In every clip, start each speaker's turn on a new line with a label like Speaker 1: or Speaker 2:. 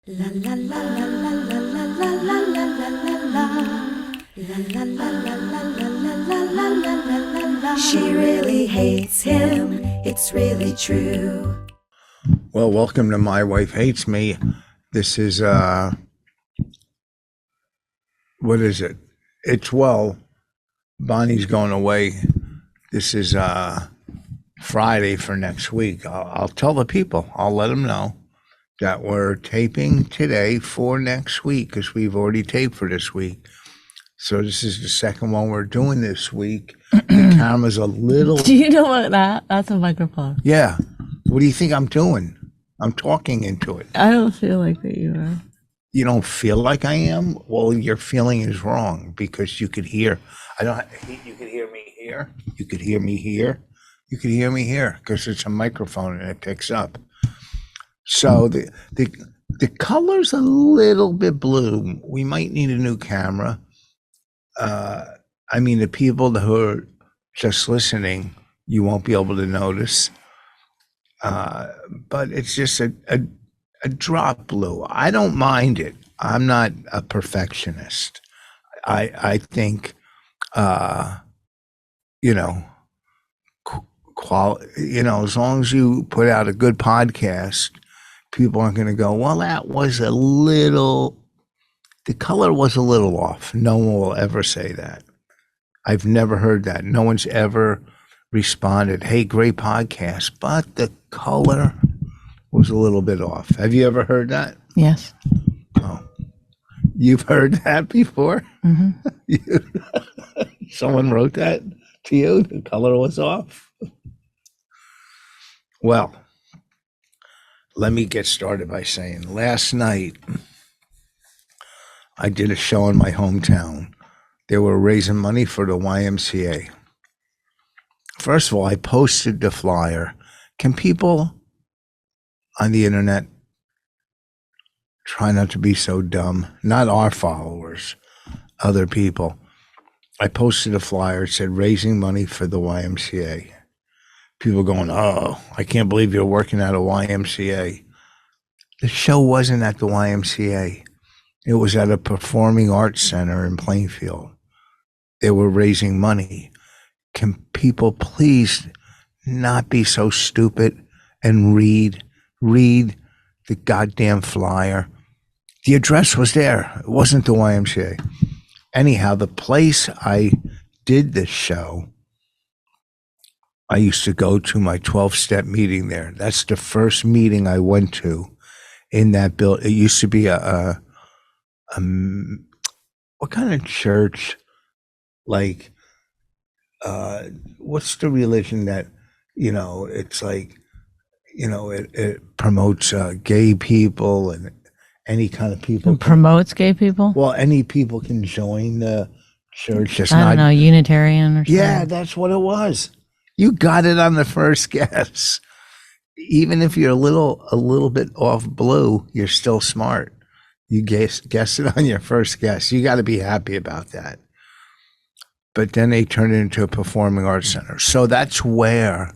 Speaker 1: She really hates him, it's really true.
Speaker 2: Well, welcome to My Wife Hates Me. This is, what is it? Bonnie's going away. This is Friday for next week. I'll tell the people, I'll let them know that we're taping today for next week because we've already taped for this week. So this is the second one we're doing this week. The camera's a little...
Speaker 3: Do you know what that's a microphone?
Speaker 2: Yeah. What do you think I'm doing? I'm talking into it.
Speaker 3: I don't feel like that you are.
Speaker 2: You don't feel like I am? Well, your feeling is wrong because you could hear. You could hear me here. You could hear me here. You could hear me here because it's a microphone and it picks up. So the color's a little bit blue. We might need a new camera. I mean, the people who are just listening, you won't be able to notice. But it's just a drop blue. I don't mind it. I'm not a perfectionist. I think, as long as you put out a good podcast, people aren't going to go, well, the color was a little off. No one will ever say that. I've never heard that. No one's ever responded, hey, great podcast, but the color was a little bit off. Have you ever heard that?
Speaker 3: Yes.
Speaker 2: Oh, you've heard that before?
Speaker 3: Mm-hmm.
Speaker 2: Someone wrote that to you? The color was off? Well, let me get started by saying last night I did a show in my hometown. They were raising money for the YMCA. First of all, I posted the flyer. Can people on the internet try not to be so dumb? Not our followers, other people. I posted a flyer. It said, raising money for the YMCA. People going, oh, I can't believe you're working at a YMCA. The show wasn't at the YMCA. It was at a performing arts center in Plainfield. They were raising money. Can people please not be so stupid and read the goddamn flyer? The address was there. It wasn't the YMCA. Anyhow, the place I did this show, I used to go to my 12-step meeting there. That's the first meeting I went to in that building. It used to be a what kind of church? Like, what's the religion that, it's like, it promotes gay people and any kind of people.
Speaker 3: It promotes gay people?
Speaker 2: Well, any people can join the church.
Speaker 3: I don't know, Unitarian or something.
Speaker 2: Yeah, that's what it was. You got it on the first guess. Even if you're a little bit off blue, you're still smart. You guess it on your first guess. You got to be happy about that. But then they turned it into a performing arts center. So that's where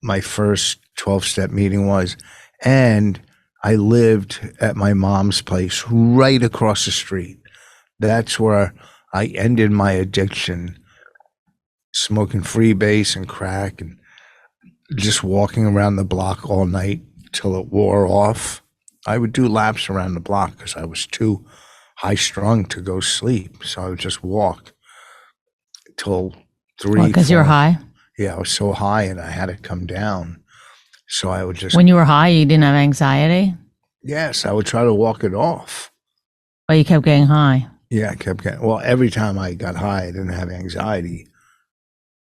Speaker 2: my first 12-step meeting was. And I lived at my mom's place right across the street. That's where I ended my addiction, smoking freebase and crack and just walking around the block all night till it wore off. I would do laps around the block because I was too high-strung to go sleep. So I would just walk till 3.
Speaker 3: Because you were high?
Speaker 2: Yeah, I was so high and I had to come down. So I would just...
Speaker 3: When you were high, you didn't have anxiety?
Speaker 2: Yes, I would try to walk it off.
Speaker 3: But you kept getting high?
Speaker 2: Yeah, I kept getting... Well, every time I got high, I didn't have anxiety.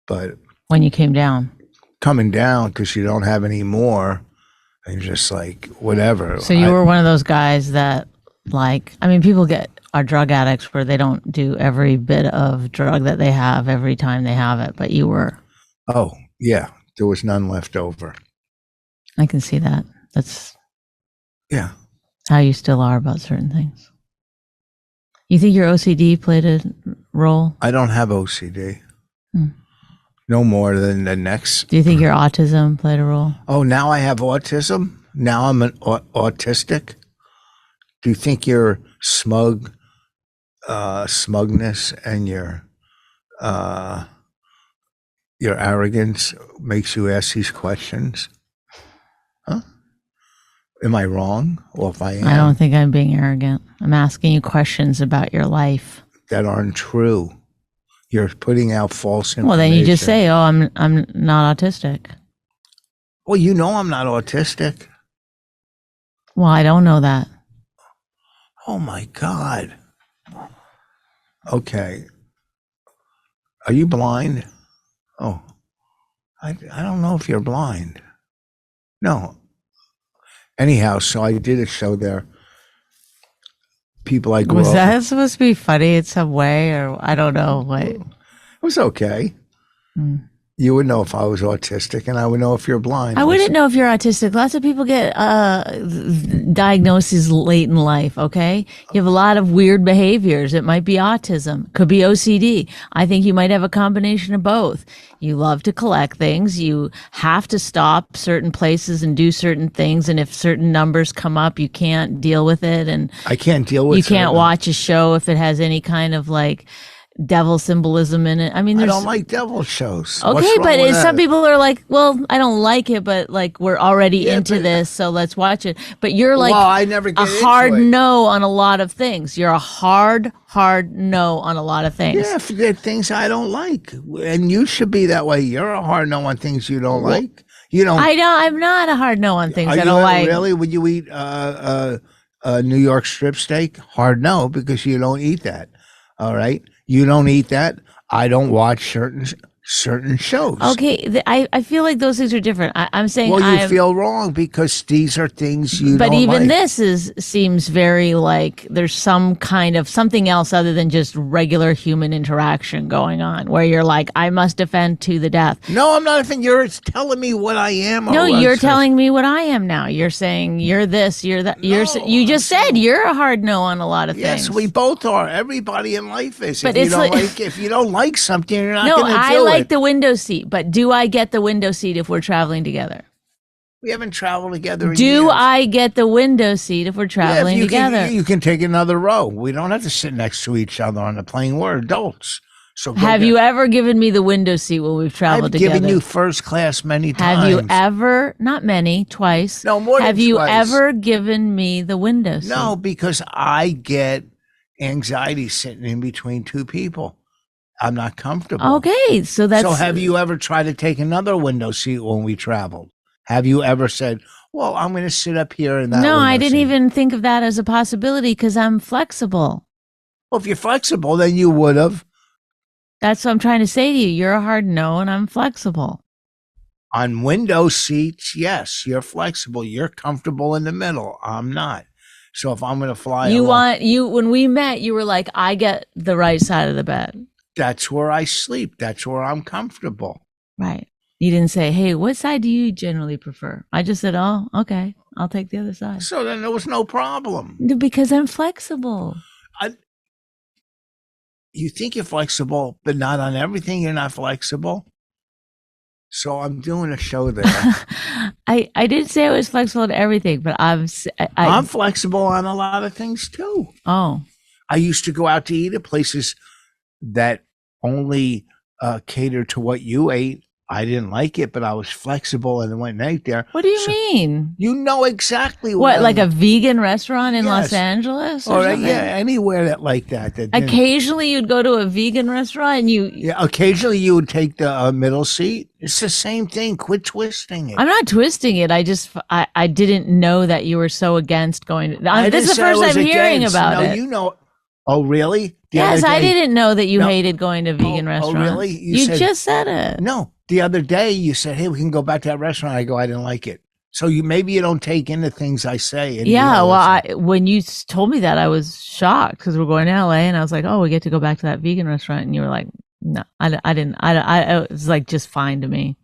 Speaker 2: But...
Speaker 3: When you came down?
Speaker 2: Coming down because you don't have any more and you're just like, whatever.
Speaker 3: So you were one of those guys that, people are drug addicts where they don't do every bit of drug that they have every time they have it, but you were.
Speaker 2: Oh, yeah. There was none left over.
Speaker 3: I can see that. That's
Speaker 2: yeah
Speaker 3: how you still are about certain things. You think your OCD played a role?
Speaker 2: I don't have OCD. No more than the next.
Speaker 3: Do you think your autism played a role?
Speaker 2: Oh, now I have autism? Now I'm an autistic. Do you think your smugness and your arrogance makes you ask these questions? Huh? Am I wrong? Or if I am,
Speaker 3: I don't think I'm being arrogant. I'm asking you questions about your life.
Speaker 2: that aren't true. You're putting out false information.
Speaker 3: Well, then you just say, "Oh, I'm not autistic."
Speaker 2: Well, you know I'm not autistic.
Speaker 3: Well, I don't know that.
Speaker 2: Oh my God. Okay. Are you blind? Oh, I don't know if you're blind. No. Anyhow, so I did a show there. People I grew
Speaker 3: Was
Speaker 2: up.
Speaker 3: that supposed to be funny in some way, or I don't know what?
Speaker 2: It was okay.
Speaker 3: Mm.
Speaker 2: You would know if I was autistic, and I would know if you're blind.
Speaker 3: I wouldn't know if you're autistic. Lots of people get diagnoses late in life, okay? You have a lot of weird behaviors. It might be autism, could be OCD. I think you might have a combination of both. You love to collect things. You have to stop certain places and do certain things. And if certain numbers come up, you can't deal with it. And
Speaker 2: I can't deal with
Speaker 3: you can't
Speaker 2: certain-
Speaker 3: watch a show if it has any kind of like devil symbolism in it. I mean,
Speaker 2: I
Speaker 3: there's
Speaker 2: don't like devil shows.
Speaker 3: okay,
Speaker 2: What's wrong
Speaker 3: but
Speaker 2: with
Speaker 3: some
Speaker 2: that?
Speaker 3: people are like, well, I don't like it, but like we're already
Speaker 2: Yeah,
Speaker 3: into
Speaker 2: but-
Speaker 3: this, so let's watch it. But you're like
Speaker 2: Well, I never get
Speaker 3: a
Speaker 2: into
Speaker 3: hard
Speaker 2: it.
Speaker 3: no on a lot of things. You're a hard no on a lot of things.
Speaker 2: Yeah, if there are things I don't like, and you should be that way. You're a hard no on things you don't like. You don't.
Speaker 3: I'm not a hard no on things
Speaker 2: Are
Speaker 3: I
Speaker 2: you
Speaker 3: don't like.
Speaker 2: really? Would you eat New York strip steak? Hard no, because you don't eat that. All right, you don't eat that. I don't watch certain shows.
Speaker 3: Okay, I feel like those things are different. I'm saying
Speaker 2: Well, you
Speaker 3: I'm,
Speaker 2: feel wrong because these are things you
Speaker 3: but
Speaker 2: don't
Speaker 3: even
Speaker 2: like.
Speaker 3: this seems very like there's some kind of something else other than just regular human interaction going on where you're like, I must defend to the death.
Speaker 2: No, I'm not offending. You're telling me what I am. Or
Speaker 3: No,
Speaker 2: what
Speaker 3: you're
Speaker 2: I'm-
Speaker 3: telling me what I am now. You're saying you're this, you're that. You just said you're a hard no on a lot of
Speaker 2: Yes,
Speaker 3: things.
Speaker 2: we both are. Everybody in life is.
Speaker 3: But
Speaker 2: If you
Speaker 3: it's
Speaker 2: don't
Speaker 3: like-
Speaker 2: like, if you don't like something, you're not
Speaker 3: no,
Speaker 2: going to do
Speaker 3: I like
Speaker 2: it.
Speaker 3: the window seat, but do I get the window seat if we're traveling together?
Speaker 2: We haven't traveled together. In
Speaker 3: Do
Speaker 2: years.
Speaker 3: I get the window seat if we're
Speaker 2: Yeah, if
Speaker 3: traveling
Speaker 2: you
Speaker 3: together?
Speaker 2: Can, you can take another row. We don't have to sit next to each other on the plane. We're adults. So go
Speaker 3: Have
Speaker 2: get-
Speaker 3: you ever given me the window seat when we've traveled
Speaker 2: I've
Speaker 3: together?
Speaker 2: given you first class many times.
Speaker 3: Have you ever, not many, twice.
Speaker 2: No, more than
Speaker 3: Have you
Speaker 2: twice.
Speaker 3: ever given me the window seat?
Speaker 2: No, because I get anxiety sitting in between two people. I'm not comfortable.
Speaker 3: Okay, so that's
Speaker 2: So have you ever tried to take another window seat when we traveled? Have you ever said, well, I'm going to sit up here in that
Speaker 3: No, I
Speaker 2: window
Speaker 3: didn't
Speaker 2: seat?
Speaker 3: even think of that as a possibility because I'm flexible.
Speaker 2: Well, if you're flexible, then you would have.
Speaker 3: That's what I'm trying to say to you. You're a hard no, and I'm flexible.
Speaker 2: On window seats, yes, you're flexible. You're comfortable in the middle. I'm not. So if I'm going to fly along,
Speaker 3: When we met, you were like, I get the right side of the bed.
Speaker 2: that's where I sleep. That's where I'm comfortable.
Speaker 3: Right. You didn't say, hey, what side do you generally prefer? I just said, oh, okay, I'll take the other side.
Speaker 2: So then there was no problem.
Speaker 3: No, because I'm flexible.
Speaker 2: You think you're flexible, but not on everything. You're not flexible. So I'm doing a show there.
Speaker 3: I didn't say I was flexible to everything, but I'm
Speaker 2: flexible on a lot of things too.
Speaker 3: oh,
Speaker 2: I used to go out to eat at places that only catered to what you ate. I didn't like it, but I was flexible and went and ate there.
Speaker 3: what do you
Speaker 2: So-
Speaker 3: mean?
Speaker 2: You know exactly
Speaker 3: What,
Speaker 2: I
Speaker 3: like a
Speaker 2: mean.
Speaker 3: vegan restaurant in Los
Speaker 2: Yes.
Speaker 3: Angeles? Or
Speaker 2: All right,
Speaker 3: something?
Speaker 2: yeah, anywhere that like that. that didn't-
Speaker 3: Occasionally, you'd go to a vegan restaurant and you.
Speaker 2: yeah, occasionally you would take the middle seat. It's the same thing. Quit twisting it.
Speaker 3: I'm not twisting it. I didn't know that you were so against going to.
Speaker 2: I
Speaker 3: This is
Speaker 2: didn't
Speaker 3: the
Speaker 2: say I
Speaker 3: first
Speaker 2: was
Speaker 3: I'm hearing
Speaker 2: against.
Speaker 3: about
Speaker 2: No,
Speaker 3: it.
Speaker 2: you know. Oh, really? The
Speaker 3: Yes,
Speaker 2: other
Speaker 3: I
Speaker 2: day-
Speaker 3: didn't know that you
Speaker 2: No.
Speaker 3: hated going to vegan
Speaker 2: Oh,
Speaker 3: restaurants.
Speaker 2: really? You
Speaker 3: You
Speaker 2: said-
Speaker 3: just said it.
Speaker 2: No, the other day you said, "Hey, we can go back to that restaurant." I go, "I didn't like it." So maybe you don't take in the things I say. And you
Speaker 3: Yeah,
Speaker 2: know
Speaker 3: well,
Speaker 2: it's-
Speaker 3: when you told me that, I was shocked because we're going to LA, and I was like, "Oh, we get to go back to that vegan restaurant," and you were like, "No, I didn't. It was like just fine to me."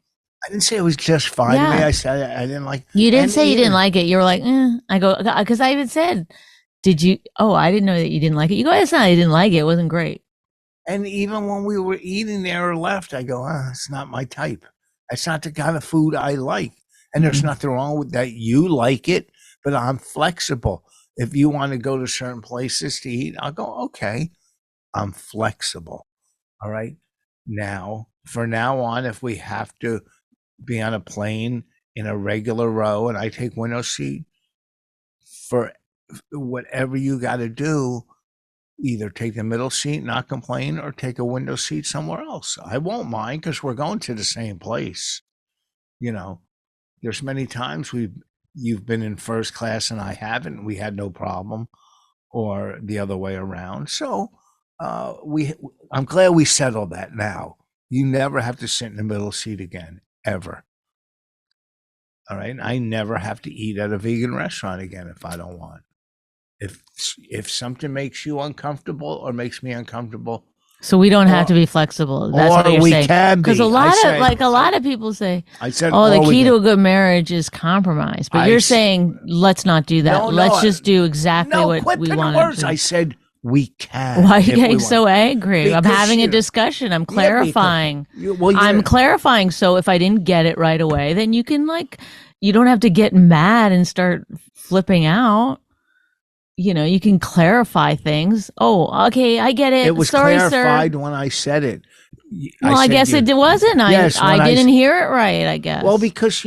Speaker 2: I didn't say it was just fine to me.
Speaker 3: Yeah.
Speaker 2: I said I didn't like.
Speaker 3: You didn't
Speaker 2: and
Speaker 3: say you didn't
Speaker 2: even-
Speaker 3: like it. You were like, I go because I even said, "Did you?" Oh, I didn't know that you didn't like it. You go, "It's not. I didn't like it. It wasn't great."
Speaker 2: And even when we were eating there or left, I go, "It's not my type. It's not the kind of food I like." And there's nothing wrong with that. You like it, but I'm flexible. If you want to go to certain places to eat, I'll go, okay, I'm flexible. All right. Now, for now on, if we have to be on a plane in a regular row and I take window seat, for whatever you got to do, either take the middle seat, not complain, or take a window seat somewhere else. I won't mind because we're going to the same place. You know, there's many times you've been in first class and I haven't. We had no problem, or the other way around. So I'm glad we settled that now. You never have to sit in the middle seat again, ever. All right. I never have to eat at a vegan restaurant again if I don't want. If something makes you uncomfortable or makes me uncomfortable,
Speaker 3: So we don't have to be flexible. That's what
Speaker 2: or
Speaker 3: you're
Speaker 2: we
Speaker 3: saying.
Speaker 2: can be.
Speaker 3: Because a lot of people say,
Speaker 2: I said,
Speaker 3: "Oh, the
Speaker 2: or we
Speaker 3: key
Speaker 2: can.
Speaker 3: to a good marriage is compromise." But you're saying, "Let's not do that.
Speaker 2: No,
Speaker 3: Let's just do exactly
Speaker 2: No,
Speaker 3: what
Speaker 2: quit
Speaker 3: we
Speaker 2: putting
Speaker 3: want
Speaker 2: words.
Speaker 3: to."
Speaker 2: I said we can.
Speaker 3: Why are you
Speaker 2: if we
Speaker 3: getting
Speaker 2: want.
Speaker 3: so angry? I'm
Speaker 2: Because
Speaker 3: having a discussion. I'm
Speaker 2: because
Speaker 3: clarifying.
Speaker 2: well,
Speaker 3: I'm clarifying. So if I didn't get it right away, then you can you don't have to get mad and start flipping out. You know, you can clarify things. Oh, okay, I get it.
Speaker 2: It was
Speaker 3: Sorry,
Speaker 2: clarified
Speaker 3: sir.
Speaker 2: when I said it.
Speaker 3: Well, I
Speaker 2: said
Speaker 3: guess it wasn't.
Speaker 2: Yes,
Speaker 3: I didn't hear it right, I guess.
Speaker 2: Well, because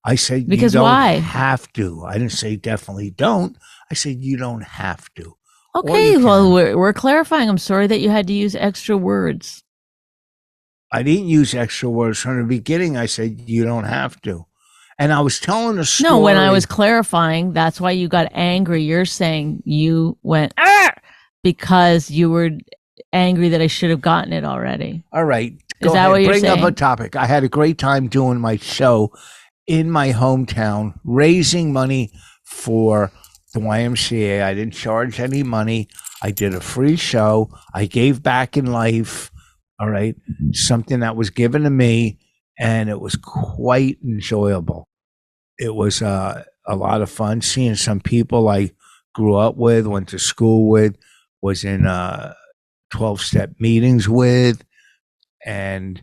Speaker 2: I said
Speaker 3: Because
Speaker 2: you don't
Speaker 3: why?
Speaker 2: have to. I didn't say definitely don't. I said you don't have to.
Speaker 3: Okay, well, we're clarifying. I'm sorry that you had to use extra words.
Speaker 2: I didn't use extra words from the beginning. I said you don't have to. And I was telling a story.
Speaker 3: No, when I was clarifying, that's why you got angry. You're saying you went, because you were angry that I should have gotten it already.
Speaker 2: All right.
Speaker 3: Is that what you're saying?
Speaker 2: Bring up a topic. I had a great time doing my show in my hometown, raising money for the YMCA. I didn't charge any money. I did a free show. I gave back in life. All right. Something that was given to me, and it was quite enjoyable. It was a lot of fun seeing some people I grew up with, went to school with, was in 12-step meetings with, and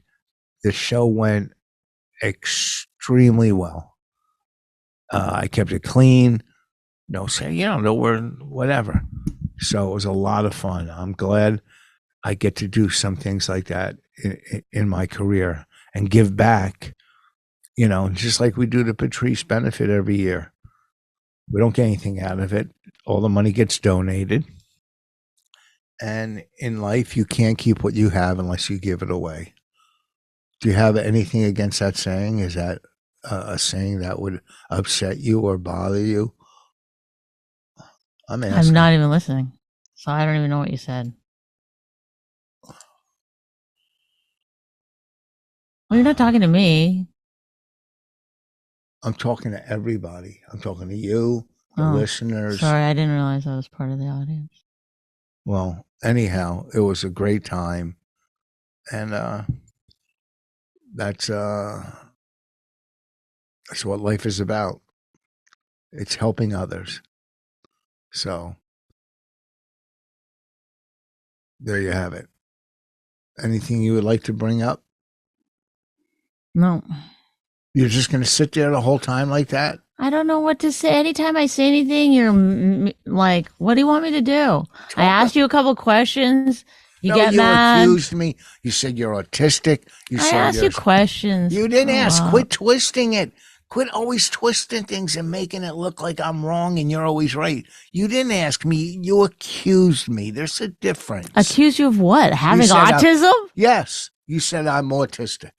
Speaker 2: the show went extremely well. I kept it clean, no whatever. So it was a lot of fun. I'm glad I get to do some things like that in my career and give back, just like we do the Patrice benefit every year. We don't get anything out of it. All the money gets donated. And in life, you can't keep what you have unless you give it away. Do you have anything against that saying? Is that a saying that would upset you or bother you? I'm asking.
Speaker 3: I'm not even listening, so I don't even know what you said. Well, you're not talking to me.
Speaker 2: I'm talking to everybody. I'm talking to you, the listeners.
Speaker 3: Sorry, I didn't realize I was part of the audience.
Speaker 2: Well, anyhow, it was a great time. And that's what life is about. It's helping others. So there you have it. Anything you would like to bring up?
Speaker 3: No.
Speaker 2: You're just going to sit there the whole time like that?
Speaker 3: I don't know what to say. Anytime I say anything, you're like, what do you want me to do? I asked you a couple questions. You get mad.
Speaker 2: You accused me. You said you're autistic.
Speaker 3: I asked you questions.
Speaker 2: You didn't ask. Quit twisting it. Quit always twisting things and making it look like I'm wrong and you're always right. You didn't ask me. You accused me. There's a difference.
Speaker 3: Accused you of what? Having autism?
Speaker 2: Yes. You said I'm autistic.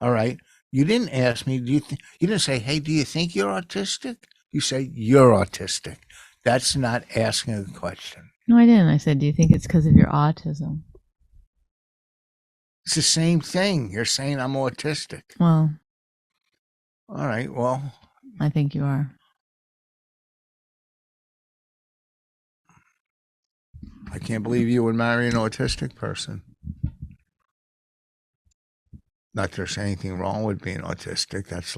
Speaker 2: All right. You didn't ask me. You didn't say, hey, do you think you're autistic? You say you're autistic. That's not asking a question.
Speaker 3: No, I didn't. I said, do you think it's because of your autism?
Speaker 2: It's the same thing. You're saying I'm autistic.
Speaker 3: Well.
Speaker 2: All right. Well.
Speaker 3: I think you are.
Speaker 2: I can't believe you would marry an autistic person. Not that there's anything wrong with being autistic. That's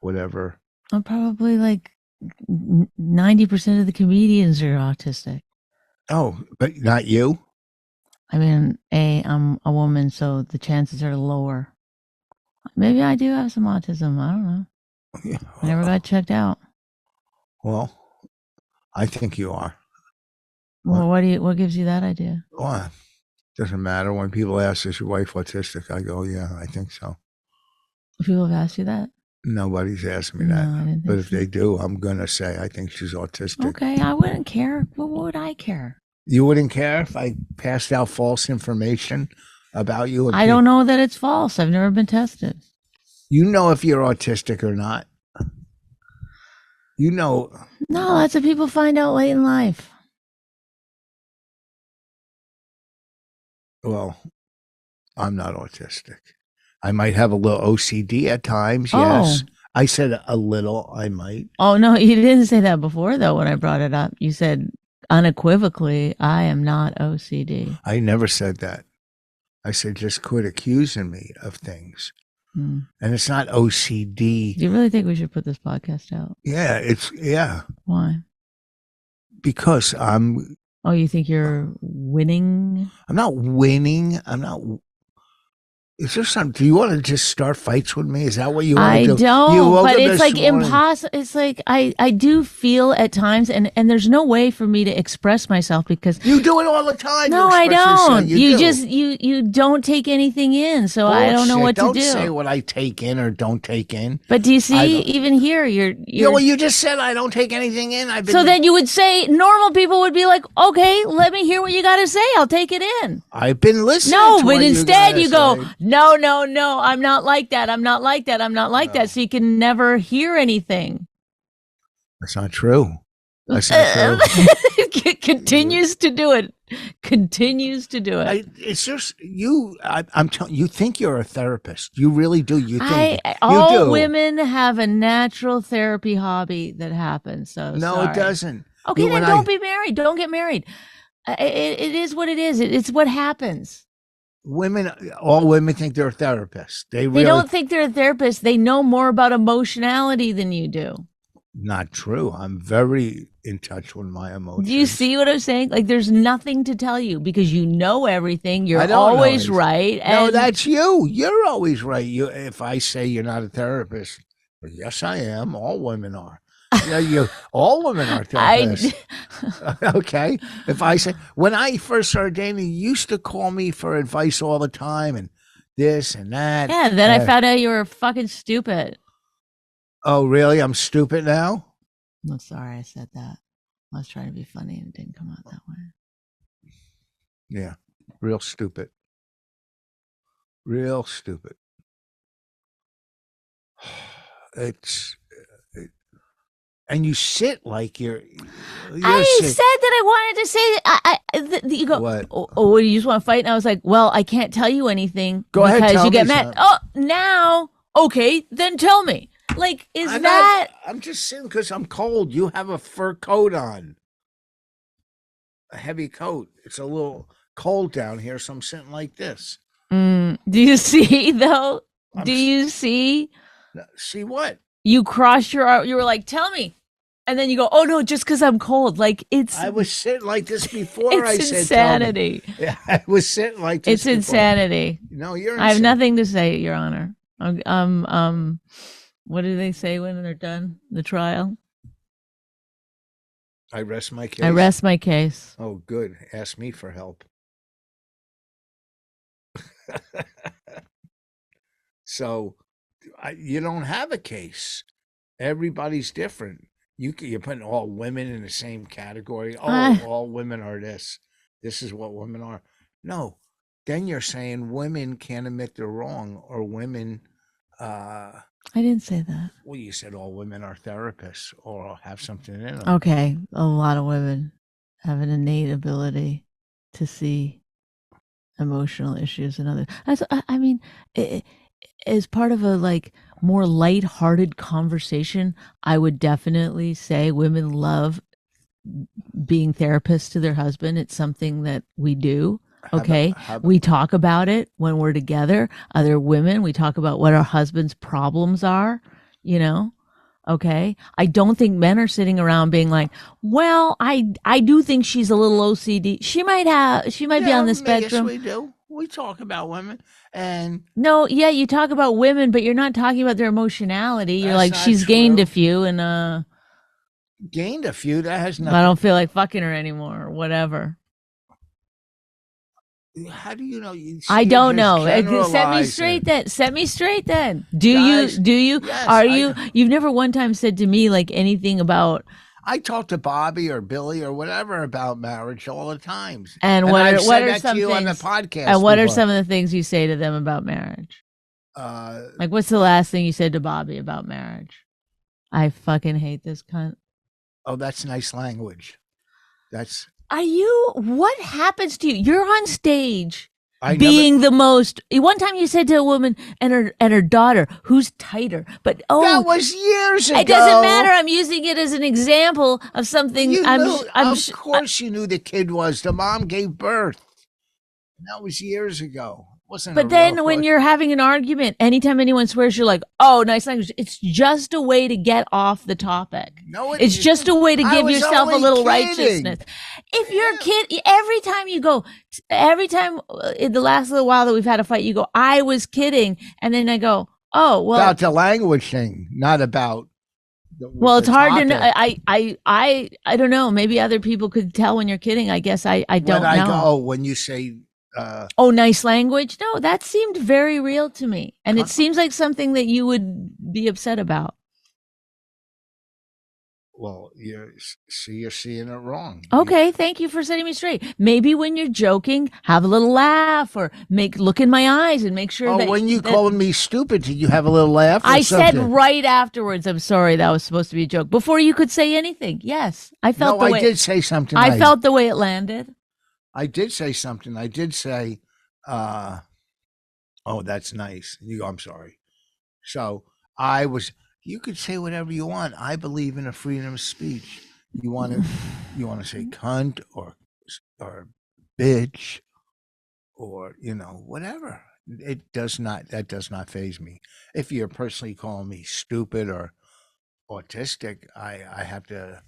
Speaker 2: whatever.
Speaker 3: I'm probably like 90% of the comedians are autistic.
Speaker 2: Oh, but not you?
Speaker 3: I mean, I'm a woman, so the chances are lower. Maybe I do have some autism. I don't know. I never got checked out.
Speaker 2: Well, I think you are.
Speaker 3: Well, what gives you that idea?
Speaker 2: Well, doesn't matter. When people ask, is your wife autistic? I go, yeah, I think so.
Speaker 3: People have asked you that?
Speaker 2: Nobody's asked me
Speaker 3: No,
Speaker 2: that.
Speaker 3: I didn't
Speaker 2: But
Speaker 3: think
Speaker 2: if
Speaker 3: so.
Speaker 2: they do, I'm going to say I think she's autistic.
Speaker 3: Okay, I wouldn't care. What would I care?
Speaker 2: You wouldn't care if I passed out false information about you?
Speaker 3: I don't know that it's false. I've never been tested.
Speaker 2: You know if you're autistic or not. You know.
Speaker 3: No, lots of people find out late in life.
Speaker 2: Well, I'm not autistic. I might have a little OCD at times, yes.
Speaker 3: Oh.
Speaker 2: I said a little, I might.
Speaker 3: Oh, no, you didn't say that before, though, when I brought it up. You said unequivocally, I am not OCD.
Speaker 2: I never said that. I said, just quit accusing me of things. And it's not OCD.
Speaker 3: Do you really think we should put this podcast out?
Speaker 2: Yeah.
Speaker 3: Why?
Speaker 2: Because I'm.
Speaker 3: Oh, you think you're winning?
Speaker 2: I'm not winning. I'm not. Is there something? Do you want to just start fights with me? Is that what you want to do?
Speaker 3: I don't, but it's like
Speaker 2: morning.
Speaker 3: impossible. It's like I do feel at times, and there's no way for me to express myself because
Speaker 2: you do it all the time.
Speaker 3: No, I don't. You
Speaker 2: do.
Speaker 3: just you don't take anything in, so I don't know what to do.
Speaker 2: Don't say what I take in or don't take in.
Speaker 3: But do you see? Even here, you're.
Speaker 2: Well, you just said I don't take anything in.
Speaker 3: So then you would say normal people would be like, okay, let me hear what you got to say. I'll take it in.
Speaker 2: I've been listening.
Speaker 3: No,
Speaker 2: to
Speaker 3: but
Speaker 2: what
Speaker 3: instead you go,
Speaker 2: say.
Speaker 3: no, I'm not like that. I'm not like that. I'm not like that. So you can never hear anything.
Speaker 2: That's not true. That's not true.
Speaker 3: Continues to do it. Continues to do it.
Speaker 2: It's just you. I'm telling you, think you're a therapist. You really do. You think
Speaker 3: all women have a natural therapy hobby that happens. So
Speaker 2: no,
Speaker 3: sorry.
Speaker 2: It doesn't.
Speaker 3: Okay, then don't be married. Don't get married. It is what it is. It's what happens.
Speaker 2: All women think they're therapists. They
Speaker 3: don't think they're a therapist. They know more about emotionality than you do.
Speaker 2: Not true. I'm very in touch with my emotions.
Speaker 3: Do you see what I'm saying? Like, there's nothing to tell you because you know everything. You're always right.
Speaker 2: No, that's you. You're always right. If I say you're not a therapist, well, yes, I am. All women are. All women are therapists. Okay. If I say, when I first started dating, you used to call me for advice all the time and this and that.
Speaker 3: Yeah, then I found out you were fucking stupid.
Speaker 2: Oh, really? I'm stupid now?
Speaker 3: I'm sorry I said that. I was trying to be funny and it didn't come out that way.
Speaker 2: Yeah. Real stupid. Real stupid. And you sit like you're
Speaker 3: I said that I wanted to say that. You go,
Speaker 2: what?
Speaker 3: Oh, you just want to fight? And I was like, well, I can't tell you anything
Speaker 2: ahead,
Speaker 3: because
Speaker 2: tell
Speaker 3: you get
Speaker 2: me
Speaker 3: mad.
Speaker 2: something.
Speaker 3: Oh, now, okay, then tell me. Like, I'm
Speaker 2: just sitting because I'm cold. You have a fur coat on. A heavy coat. It's a little cold down here, so I'm sitting like this.
Speaker 3: Do you see, though? Do you see?
Speaker 2: See what?
Speaker 3: You crossed your arm. You were like, tell me. And then you go, oh, no, just because I'm cold. Like, I
Speaker 2: was sitting like this before I said
Speaker 3: insanity.
Speaker 2: Yeah, I was sitting like this before.
Speaker 3: Insanity.
Speaker 2: No, you're insane.
Speaker 3: I have nothing to say, Your Honor. What do they say when they're done? The trial?
Speaker 2: I rest my case.
Speaker 3: I rest my case.
Speaker 2: Oh, good. Ask me for help. So, you don't have a case. Everybody's different. You're putting all women in the same category. Oh, all women are this. This is what women are. No. Then you're saying women can't admit they're wrong, or women.
Speaker 3: I didn't say that.
Speaker 2: Well, you said all women are therapists or have something in them.
Speaker 3: Okay, a lot of women have an innate ability to see emotional issues in others. I mean, as part of a more lighthearted conversation, I would definitely say women love being therapists to their husband. It's something that we do. Okay. We talk about it when we're together. Other women, we talk about what our husband's problems are, Okay. I don't think men are sitting around being like, well, I do think she's a little OCD. She might be on the spectrum.
Speaker 2: Yes, we do. We talk about women, and
Speaker 3: No, yeah, you talk about women, but you're not talking about their emotionality. You're
Speaker 2: That's
Speaker 3: like,
Speaker 2: not
Speaker 3: she's gained a
Speaker 2: true.
Speaker 3: few, and
Speaker 2: gained a few. That has
Speaker 3: I
Speaker 2: nothing.
Speaker 3: don't feel like fucking her anymore, or whatever.
Speaker 2: How do you know?
Speaker 3: I
Speaker 2: You're
Speaker 3: don't
Speaker 2: just
Speaker 3: know. Set me
Speaker 2: generalizing.
Speaker 3: straight then. Set me straight then. Do
Speaker 2: Guys,
Speaker 3: you? Do you?
Speaker 2: yes,
Speaker 3: Are you? You've never one time said to me like anything about.
Speaker 2: I talk to Bobby or Billy or whatever about marriage all the times.
Speaker 3: And
Speaker 2: I've
Speaker 3: what
Speaker 2: said
Speaker 3: are
Speaker 2: that
Speaker 3: some
Speaker 2: to you on the
Speaker 3: things?
Speaker 2: podcast.
Speaker 3: And what are
Speaker 2: before.
Speaker 3: some of the things you say to them about marriage? Like, what's the last thing you said to Bobby about marriage? I fucking hate this cunt.
Speaker 2: Oh, that's nice language. That's.
Speaker 3: Are you? What happens to you? You're on stage.
Speaker 2: I
Speaker 3: Being the most. One time you said to a woman and her daughter, "Who's tighter?" But
Speaker 2: that was years ago.
Speaker 3: it doesn't matter. I'm using it as an example of something.
Speaker 2: You knew.
Speaker 3: I'm
Speaker 2: of course, you knew the kid was. The mom gave birth. That was years ago. Wasn't.
Speaker 3: But then when you're having an argument, anytime anyone swears, you're like, "Oh, nice language." It's just a way to get off the topic.
Speaker 2: No,
Speaker 3: it's just a way to give yourself a little righteousness. If you're a kid, every time you go, every time in the last little while that we've had a fight, you go, "I was kidding," and then I go, "Oh, well."
Speaker 2: About the language thing, not about.
Speaker 3: Well, it's hard to know. I don't know. Maybe other people could tell when you're kidding. I guess I don't know.
Speaker 2: Go, when you say.
Speaker 3: Oh, nice language. No, that seemed very real to me. And it seems like something that you would be upset about.
Speaker 2: Well, you're seeing it wrong.
Speaker 3: Okay, thank you for setting me straight. Maybe when you're joking, have a little laugh or look in my eyes and make sure that.
Speaker 2: When you called me stupid, did you have a little laugh?
Speaker 3: I said right afterwards, I'm sorry, that was supposed to be a joke. Before you could say anything. Yes, I felt
Speaker 2: I did say something.
Speaker 3: I felt the way it landed.
Speaker 2: I did say something. I did say, oh, that's nice. You go, I'm sorry. So you could say whatever you want. I believe in a freedom of speech. You want to say cunt or bitch or, whatever. That does not faze me. If you're personally calling me stupid or autistic, I have to.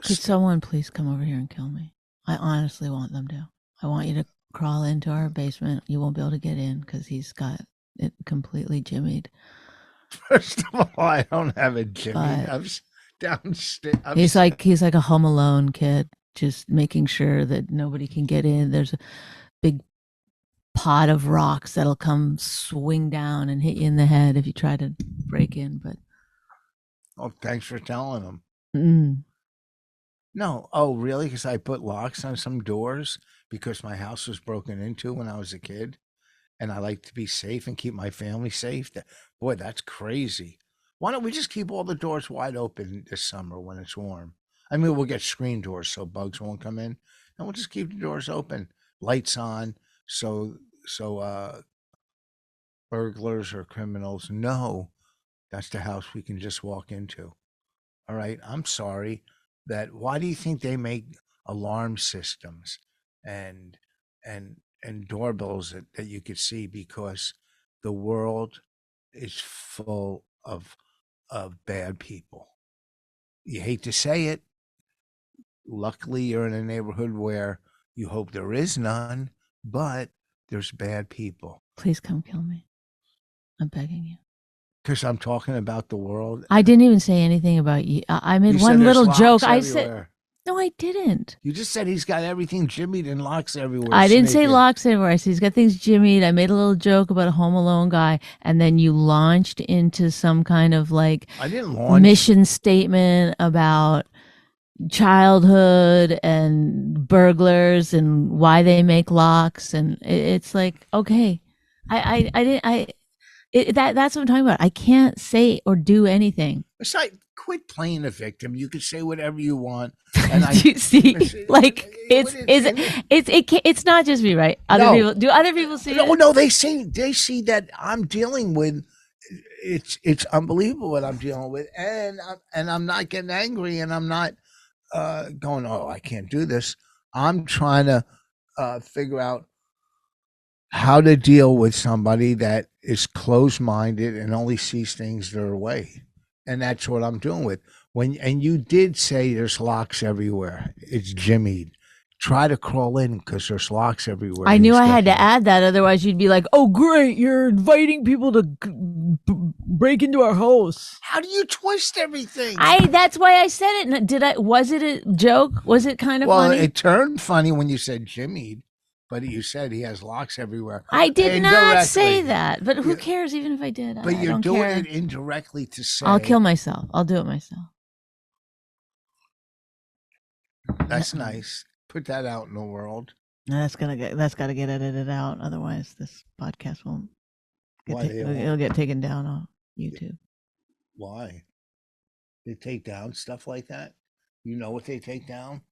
Speaker 3: Could someone please come over here and kill me? I honestly want them to. I want you to crawl into our basement. You won't be able to get in because he's got it completely jimmied.
Speaker 2: First of all, I don't have it jimmied. I'm downstairs.
Speaker 3: He's like a Home Alone kid, just making sure that nobody can get in. There's a big pot of rocks that'll come swing down and hit you in the head if you try to break in. But
Speaker 2: thanks for telling him.
Speaker 3: Mm.
Speaker 2: No. Oh, really? Because I put locks on some doors because my house was broken into when I was a kid. And I like to be safe and keep my family safe. Boy, that's crazy. Why don't we just keep all the doors wide open this summer when it's warm? I mean, we'll get screen doors so bugs won't come in. And we'll just keep the doors open, lights on, so burglars or criminals know that's the house we can just walk into. All right? I'm sorry. Why do you think they make alarm systems and doorbells that you could see? Because the world is full of bad people. You hate to say it. Luckily, you're in a neighborhood where you hope there is none, but there's bad people.
Speaker 3: Please come kill me. I'm begging you.
Speaker 2: Because I'm talking about the world.
Speaker 3: I didn't even say anything about you. I made one little joke. I said, no, I didn't.
Speaker 2: You just said he's got everything jimmied and locks everywhere.
Speaker 3: I didn't say locks everywhere. I said he's got things jimmied. I made a little joke about a Home Alone guy, and then you launched into some kind of I
Speaker 2: didn't launch.
Speaker 3: Mission statement about childhood and burglars and why they make locks, and it's like, okay, I didn't. That's what I'm talking about. I can't say or do anything.
Speaker 2: It's like, quit playing a victim. You can say whatever you want. And
Speaker 3: you see, it's not just me, right? Do other people see it?
Speaker 2: No, they see that I'm dealing with. It's unbelievable what I'm dealing with, and I'm not getting angry, and I'm not going, oh, I can't do this. I'm trying to figure out how to deal with somebody that is closed-minded and only sees things their way. And that's what I'm doing with. And you did say there's locks everywhere. It's jimmied. try to crawl in because there's locks everywhere.
Speaker 3: I
Speaker 2: and
Speaker 3: knew
Speaker 2: he's
Speaker 3: I had to
Speaker 2: getting-
Speaker 3: add that. Otherwise, you'd be like, oh, great. You're inviting people to break into our house.
Speaker 2: How do you twist everything?
Speaker 3: That's why I said it. Was it a joke? Was it kind of
Speaker 2: Well,
Speaker 3: funny?
Speaker 2: it turned funny when you said Jimmy, but you said he has locks everywhere.
Speaker 3: I did not say
Speaker 2: Indirectly.
Speaker 3: that, but who
Speaker 2: Yeah.
Speaker 3: cares even if I did?
Speaker 2: But
Speaker 3: I
Speaker 2: you're
Speaker 3: don't
Speaker 2: doing
Speaker 3: care.
Speaker 2: it indirectly to say.
Speaker 3: I'll kill myself. I'll do it myself.
Speaker 2: That's nice. Put that out in the world.
Speaker 3: That's got to get edited out. Otherwise, this podcast won't.
Speaker 2: Why they won't?
Speaker 3: It'll get taken down on YouTube.
Speaker 2: Why? They take down stuff like that? You know what they take down?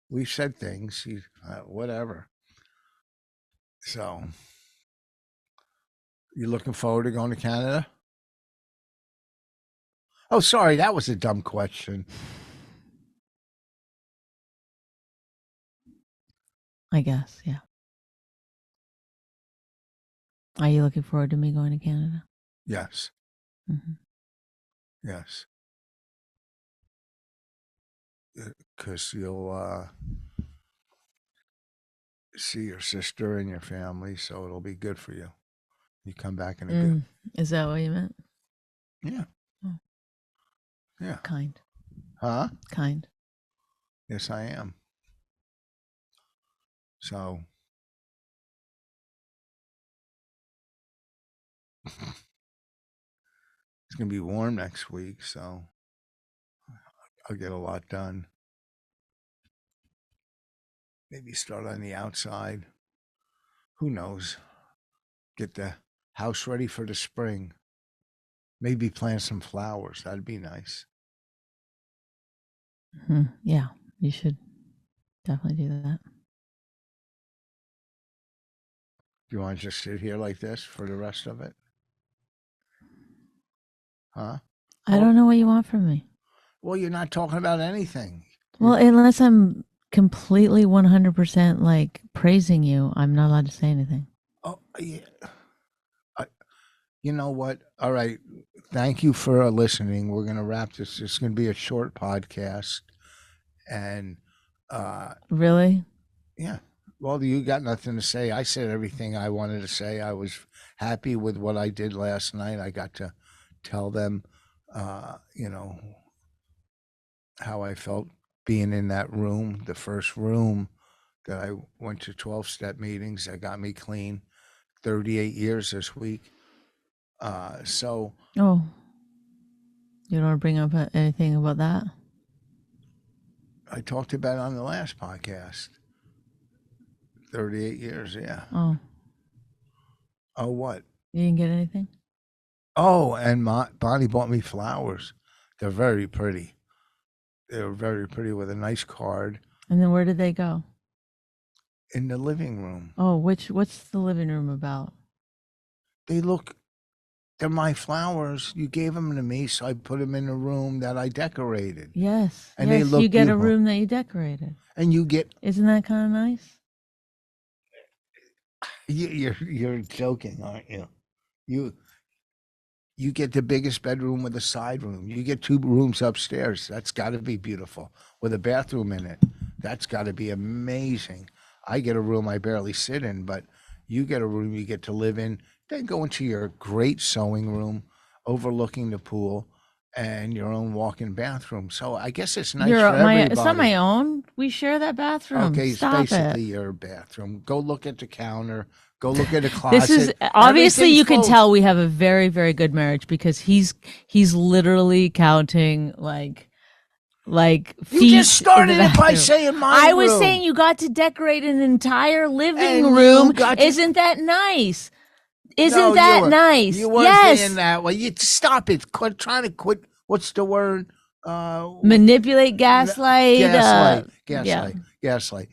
Speaker 2: We've said things, whatever. So, you looking forward to going to Canada? Oh, sorry, that was a dumb question.
Speaker 3: I guess, yeah. Are you looking forward to me going to Canada?
Speaker 2: Yes.
Speaker 3: Mm-hmm.
Speaker 2: Yes. Because you'll see your sister and your family, so it'll be good for you. You come back in a good.
Speaker 3: Is that what you meant?
Speaker 2: Yeah.
Speaker 3: Oh.
Speaker 2: Yeah.
Speaker 3: Kind.
Speaker 2: Huh?
Speaker 3: Kind.
Speaker 2: Yes, I am. So. It's going to be warm next week, so I'll get a lot done. Maybe start on the outside. Who knows? Get the house ready for the spring. Maybe plant some flowers. That'd be nice.
Speaker 3: Yeah, you should definitely do that.
Speaker 2: Do you want to just sit here like this for the rest of it? Huh?
Speaker 3: I don't know what you want from me.
Speaker 2: Well, you're not talking about anything.
Speaker 3: Well, unless I'm completely 100% like praising you, I'm not allowed to say anything.
Speaker 2: Oh, yeah. You know what? All right. Thank you for listening. We're going to wrap this. It's going to be a short podcast. And
Speaker 3: Really?
Speaker 2: yeah. Well, you got nothing to say. I said everything I wanted to say. I was happy with what I did last night. I got to tell them, how I felt being in that room, the first room that I went to 12-step meetings that got me clean. 38 years this week. So.
Speaker 3: Oh, you don't want to bring up anything about that?
Speaker 2: I talked about it on the last podcast. 38 years, yeah.
Speaker 3: Oh.
Speaker 2: Oh, what?
Speaker 3: You didn't get anything?
Speaker 2: Oh, and Bonnie bought me flowers. They're very pretty. They're very pretty with a nice card.
Speaker 3: And then where did they go?
Speaker 2: In the living room.
Speaker 3: Oh, what's the living room about?
Speaker 2: They're my flowers. You gave them to me, so I put them in the room that I decorated.
Speaker 3: Yes.
Speaker 2: And
Speaker 3: yes,
Speaker 2: they look
Speaker 3: you get
Speaker 2: beautiful.
Speaker 3: a room that you decorated.
Speaker 2: And you get.
Speaker 3: Isn't that kind of nice?
Speaker 2: You're joking, aren't you? You get the biggest bedroom with a side room. You get 2 rooms upstairs. That's got to be beautiful with a bathroom in it. That's got to be amazing. I get a room I barely sit in, but you get a room you get to live in. Then go into your great sewing room overlooking the pool and your own walk-in bathroom. So I guess it's nice for everybody.
Speaker 3: It's not my own. We share that bathroom.
Speaker 2: Okay,
Speaker 3: Stop
Speaker 2: it's basically
Speaker 3: it.
Speaker 2: your bathroom. Go look at the counter. Go look at the closet.
Speaker 3: This is obviously you can
Speaker 2: Everything's full.
Speaker 3: tell we have a very, very good marriage because he's literally counting like feet.
Speaker 2: You just started
Speaker 3: in the
Speaker 2: it by
Speaker 3: bathroom.
Speaker 2: saying my
Speaker 3: I was
Speaker 2: room.
Speaker 3: saying you got to decorate an entire living
Speaker 2: And you
Speaker 3: room.
Speaker 2: got to-
Speaker 3: Isn't that nice? Isn't
Speaker 2: No,
Speaker 3: that nice?
Speaker 2: You weren't
Speaker 3: yes.
Speaker 2: saying that. Well, you stop it. Quit trying to quit. What's the word?
Speaker 3: Manipulate, gaslight.
Speaker 2: Gaslight.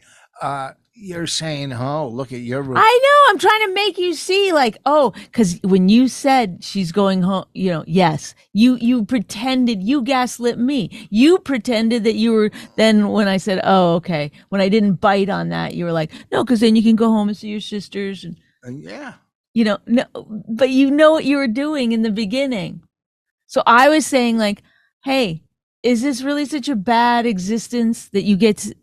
Speaker 2: You're saying, oh, look at your room.
Speaker 3: I know. I'm trying to make you see, like, oh, because when you said she's going home, yes, you pretended, you gaslit me. You pretended that you were. Then when I said, oh, okay, when I didn't bite on that, you were like, no, because then you can go home and see your sisters, and
Speaker 2: Yeah.
Speaker 3: no, but you know what you were doing in the beginning. So I was saying, like, hey, is this really such a bad existence that you get to,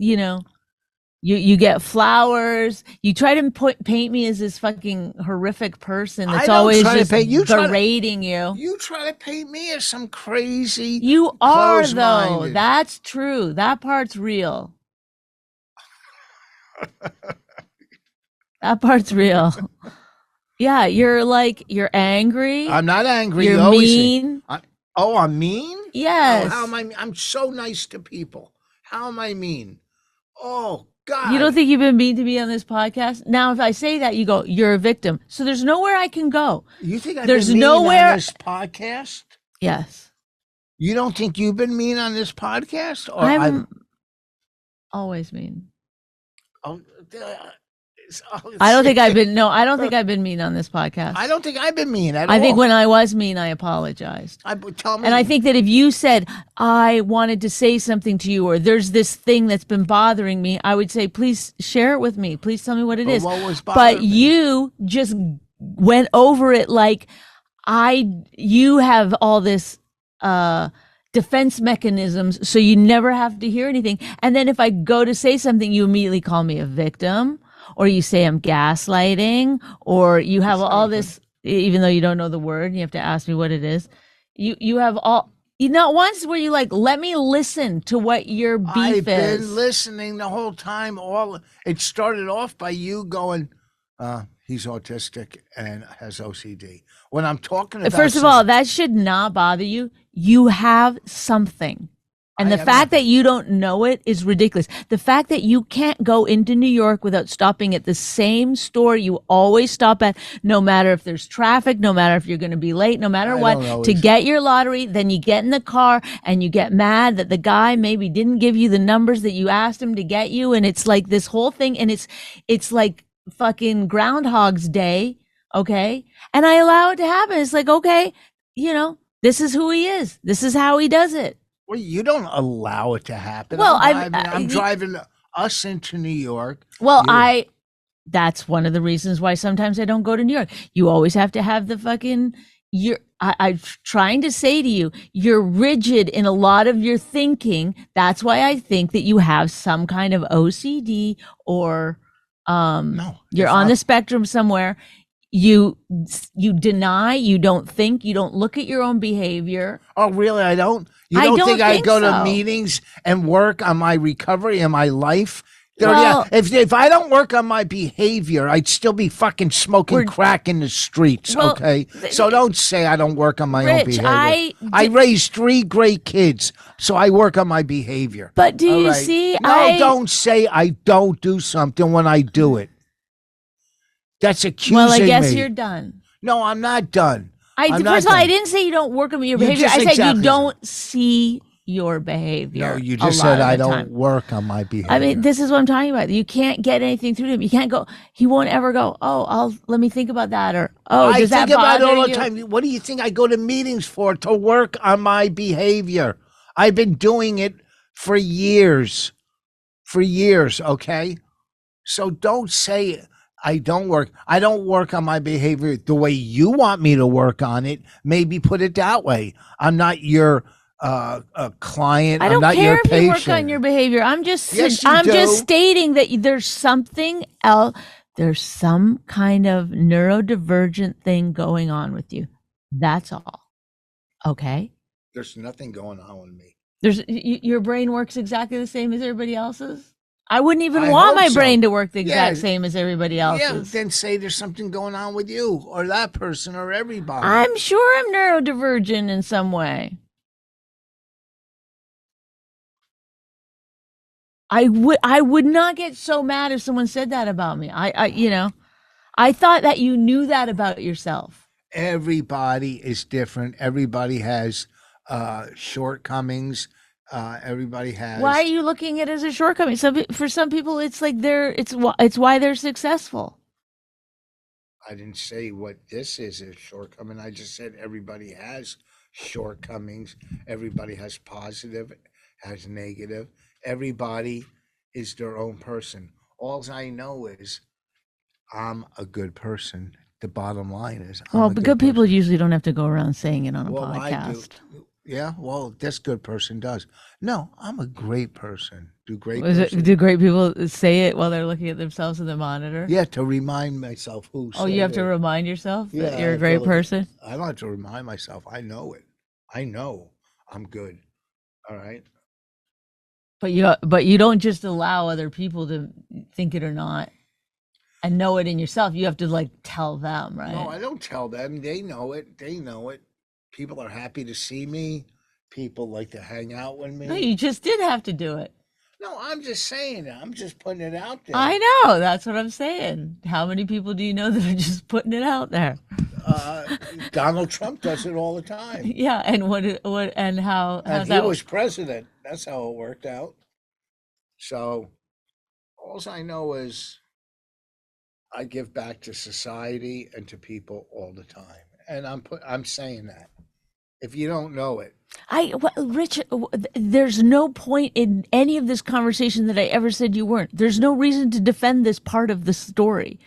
Speaker 3: You get flowers. You try to paint me as this fucking horrific person
Speaker 2: I
Speaker 3: that's
Speaker 2: don't
Speaker 3: always
Speaker 2: try to
Speaker 3: just
Speaker 2: paint- you try to-
Speaker 3: berating you.
Speaker 2: You try to paint me as some crazy.
Speaker 3: You are, though.
Speaker 2: close-minded.
Speaker 3: That's true. That part's real. That part's real. Yeah, you're angry.
Speaker 2: I'm not angry.
Speaker 3: You're
Speaker 2: You always say-
Speaker 3: mean.
Speaker 2: I'm mean?
Speaker 3: Yes.
Speaker 2: Oh, how am I? I'm so nice to people. How am I mean? Oh God!
Speaker 3: You don't think you've been mean to me on this podcast? Now, if I say that, you go, you're a victim. So there's nowhere I can go.
Speaker 2: You think I've
Speaker 3: there's
Speaker 2: been mean
Speaker 3: nowhere-
Speaker 2: on this podcast?
Speaker 3: Yes.
Speaker 2: You don't think you've been mean on this podcast? Or
Speaker 3: I'm always mean.
Speaker 2: Oh,
Speaker 3: I don't think I've been mean on this podcast.
Speaker 2: I don't think I've been mean at all.
Speaker 3: I think when I was mean, I apologized.
Speaker 2: Tell me.
Speaker 3: And I think that if you said, I wanted to say something to you, or there's this thing that's been bothering me, I would say, please share it with me. Please tell me what it is.
Speaker 2: What was bothering
Speaker 3: But
Speaker 2: me?
Speaker 3: you just went over it like you have all this defense mechanisms, so you never have to hear anything. And then if I go to say something, you immediately call me a victim, or you say I'm gaslighting, or you have all this, even though you don't know the word, you have to ask me what it is. You have all, not once were you like, let me listen to what your beef
Speaker 2: I've
Speaker 3: is.
Speaker 2: been listening the whole time. It started off by you going, he's autistic and has OCD. When I'm talking about
Speaker 3: First of all, that should not bother you. You have something. And the fact that you don't know it is ridiculous. The fact that you can't go into New York without stopping at the same store you always stop at, no matter if there's traffic, no matter if you're going to be late, no matter what, to get your lottery, then you get in the car and you get mad that the guy maybe didn't give you the numbers that you asked him to get you. And it's like this whole thing. And it's like fucking Groundhog's Day. Okay. And I allow it to happen. It's like, okay, this is who he is. This is how he does it.
Speaker 2: Well, you don't allow it to happen.
Speaker 3: Well,
Speaker 2: I'm driving us into New York.
Speaker 3: Well, that's one of the reasons why sometimes I don't go to New York. You always have to have the fucking, I'm trying to say to you, you're rigid in a lot of your thinking. That's why I think that you have some kind of OCD or
Speaker 2: No,
Speaker 3: you're on the spectrum somewhere. You deny, you don't think, you don't look at your own behavior.
Speaker 2: Oh, really? I don't? You
Speaker 3: I
Speaker 2: don't
Speaker 3: don't
Speaker 2: think I
Speaker 3: think
Speaker 2: go to
Speaker 3: so.
Speaker 2: meetings and work on my recovery and my life?
Speaker 3: Well-
Speaker 2: If I don't work on my behavior, I'd still be fucking smoking crack in the streets,
Speaker 3: Well,
Speaker 2: okay? So don't say I don't work on my own
Speaker 3: Rich,
Speaker 2: behavior. I raised 3 great kids, so I work on my behavior.
Speaker 3: But do
Speaker 2: All
Speaker 3: you
Speaker 2: right?
Speaker 3: see?
Speaker 2: No, don't say I don't do something when I do it. That's accusing me.
Speaker 3: Well, I guess you're done.
Speaker 2: No, I'm not done. I'm not
Speaker 3: First of all, I
Speaker 2: done.
Speaker 3: didn't say you don't work on your
Speaker 2: You
Speaker 3: behavior.
Speaker 2: just
Speaker 3: I said
Speaker 2: exactly
Speaker 3: you don't see your behavior.
Speaker 2: No, you
Speaker 3: a
Speaker 2: just
Speaker 3: lot
Speaker 2: said
Speaker 3: of
Speaker 2: I
Speaker 3: the
Speaker 2: don't
Speaker 3: time.
Speaker 2: work on my behavior.
Speaker 3: I mean, this is what I'm talking about. You can't get anything through to him. You can't go. He won't ever go. Oh, let me think about that. Or
Speaker 2: I
Speaker 3: does that
Speaker 2: think about it
Speaker 3: bother
Speaker 2: all the
Speaker 3: you?
Speaker 2: time. What do you think I go to meetings for? To work on my behavior. I've been doing it for years. Okay? So don't say I don't work. I don't work on my behavior the way you want me to work on it. Maybe put it that way. I'm not your client.
Speaker 3: I
Speaker 2: I'm
Speaker 3: don't
Speaker 2: not
Speaker 3: care
Speaker 2: your
Speaker 3: if you work
Speaker 2: patient.
Speaker 3: on your behavior. I'm just
Speaker 2: Yes, you
Speaker 3: I'm
Speaker 2: do.
Speaker 3: just stating that there's something else. There's some kind of neurodivergent thing going on with you. That's all. Okay.
Speaker 2: There's nothing going on with me.
Speaker 3: Your brain works exactly the same as everybody else's. I wouldn't even
Speaker 2: I
Speaker 3: want
Speaker 2: hope
Speaker 3: my
Speaker 2: so.
Speaker 3: brain to work the exact
Speaker 2: Yeah.
Speaker 3: same as everybody
Speaker 2: Yeah,
Speaker 3: else's.
Speaker 2: then say there's something going on with you or that person or everybody.
Speaker 3: I'm sure I'm neurodivergent in some way. I would not get so mad if someone said that about me. I thought that you knew that about yourself.
Speaker 2: Everybody is different. Everybody has shortcomings. Everybody has.
Speaker 3: Why are you looking at it as a shortcoming? For some people, it's like it's why they're successful.
Speaker 2: I didn't say what this is a shortcoming. I just said everybody has shortcomings. Everybody has positive, has negative. Everybody is their own person. All I know is I'm a good person. The bottom line is,
Speaker 3: Well, but good people usually don't have to go around saying it on a
Speaker 2: Well, I do.
Speaker 3: podcast.
Speaker 2: Yeah, well, this good person does. No, I'm a great person. Do great
Speaker 3: Was it,
Speaker 2: person.
Speaker 3: do great people say it while they're looking at themselves in the monitor?
Speaker 2: Yeah, to remind myself who
Speaker 3: Oh,
Speaker 2: said
Speaker 3: you have to
Speaker 2: it.
Speaker 3: remind yourself that
Speaker 2: Yeah,
Speaker 3: you're
Speaker 2: I
Speaker 3: a great
Speaker 2: feel it.
Speaker 3: person?
Speaker 2: I don't have to remind myself. I know it. I know I'm good. All right.
Speaker 3: But you don't just allow other people to think it or not and know it in yourself. You have to like tell them, right?
Speaker 2: No, I don't tell them. They know it. They know it. People are happy to see me. People like to hang out with
Speaker 3: No,
Speaker 2: me.
Speaker 3: you just did have to do it.
Speaker 2: No, I'm just saying it. I'm just putting it out there.
Speaker 3: I know. That's what I'm saying. How many people do you know that are just putting it out there?
Speaker 2: Donald Trump does it all the time.
Speaker 3: Yeah, and what and how's
Speaker 2: And he
Speaker 3: that?
Speaker 2: was president. That's how it worked out. So all I know is I give back to society and to people all the time. And I'm saying that. If you don't know it,
Speaker 3: Rich, there's no point in any of this conversation that I ever said you weren't. There's no reason to defend this part of the story.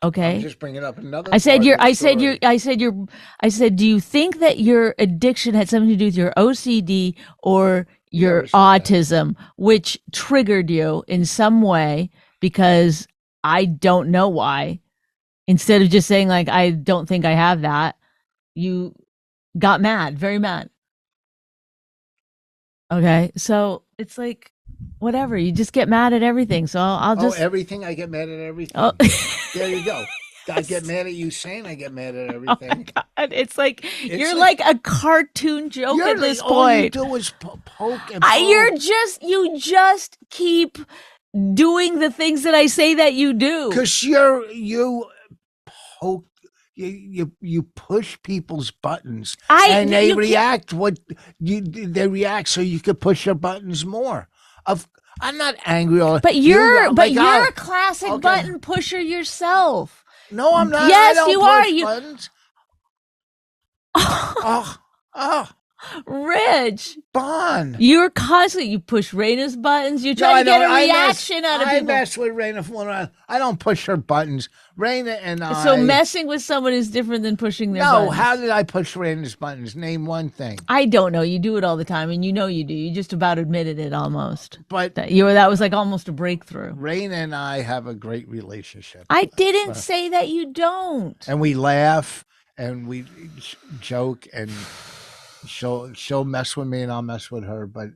Speaker 3: Okay.
Speaker 2: I'm just bringing up another.
Speaker 3: I said
Speaker 2: part
Speaker 3: your
Speaker 2: of the
Speaker 3: I said
Speaker 2: story.
Speaker 3: your I said your I said, do you think that your addiction had something to do with your OCD or your
Speaker 2: Never said that.
Speaker 3: autism, which triggered you in some way? Because I don't know why. Instead of just saying like, I don't think I have that, you got mad, very mad. Okay, so it's like whatever. You just get mad at everything. So I'll
Speaker 2: Oh,
Speaker 3: just
Speaker 2: everything. I get mad at everything.
Speaker 3: oh.
Speaker 2: There you go. I get mad at you saying I get mad at
Speaker 3: Oh my
Speaker 2: everything.
Speaker 3: God. It's like
Speaker 2: It's
Speaker 3: you're
Speaker 2: like-
Speaker 3: like a cartoon joke
Speaker 2: You're
Speaker 3: at this
Speaker 2: like, all you
Speaker 3: point.
Speaker 2: do is poke and poke.
Speaker 3: You just keep doing the things that I say that you do.
Speaker 2: Because you poke, you push people's buttons, and they
Speaker 3: you can't-
Speaker 2: react. They react so you could push your buttons more. I'm not angry.
Speaker 3: But you're
Speaker 2: oh,
Speaker 3: a classic
Speaker 2: okay.
Speaker 3: button pusher yourself.
Speaker 2: No, I'm not.
Speaker 3: Yes,
Speaker 2: I don't
Speaker 3: you
Speaker 2: push
Speaker 3: are. You
Speaker 2: buttons. Oh,
Speaker 3: Rich,
Speaker 2: Bon.
Speaker 3: you're constantly you push Raina's buttons. You try to get a reaction out of
Speaker 2: I
Speaker 3: people.
Speaker 2: mess with Raina fooling around. I don't push her buttons. Raina and I.
Speaker 3: So messing with someone is different than pushing their buttons.
Speaker 2: No, how did I push Raina's buttons? Name one thing.
Speaker 3: I don't know. You do it all the time, and you know you do. You just about admitted it almost.
Speaker 2: But
Speaker 3: That was like almost a breakthrough.
Speaker 2: Raina and I have a great relationship.
Speaker 3: I didn't say that you don't.
Speaker 2: And we laugh and we joke, and she'll mess with me and I'll mess with her, but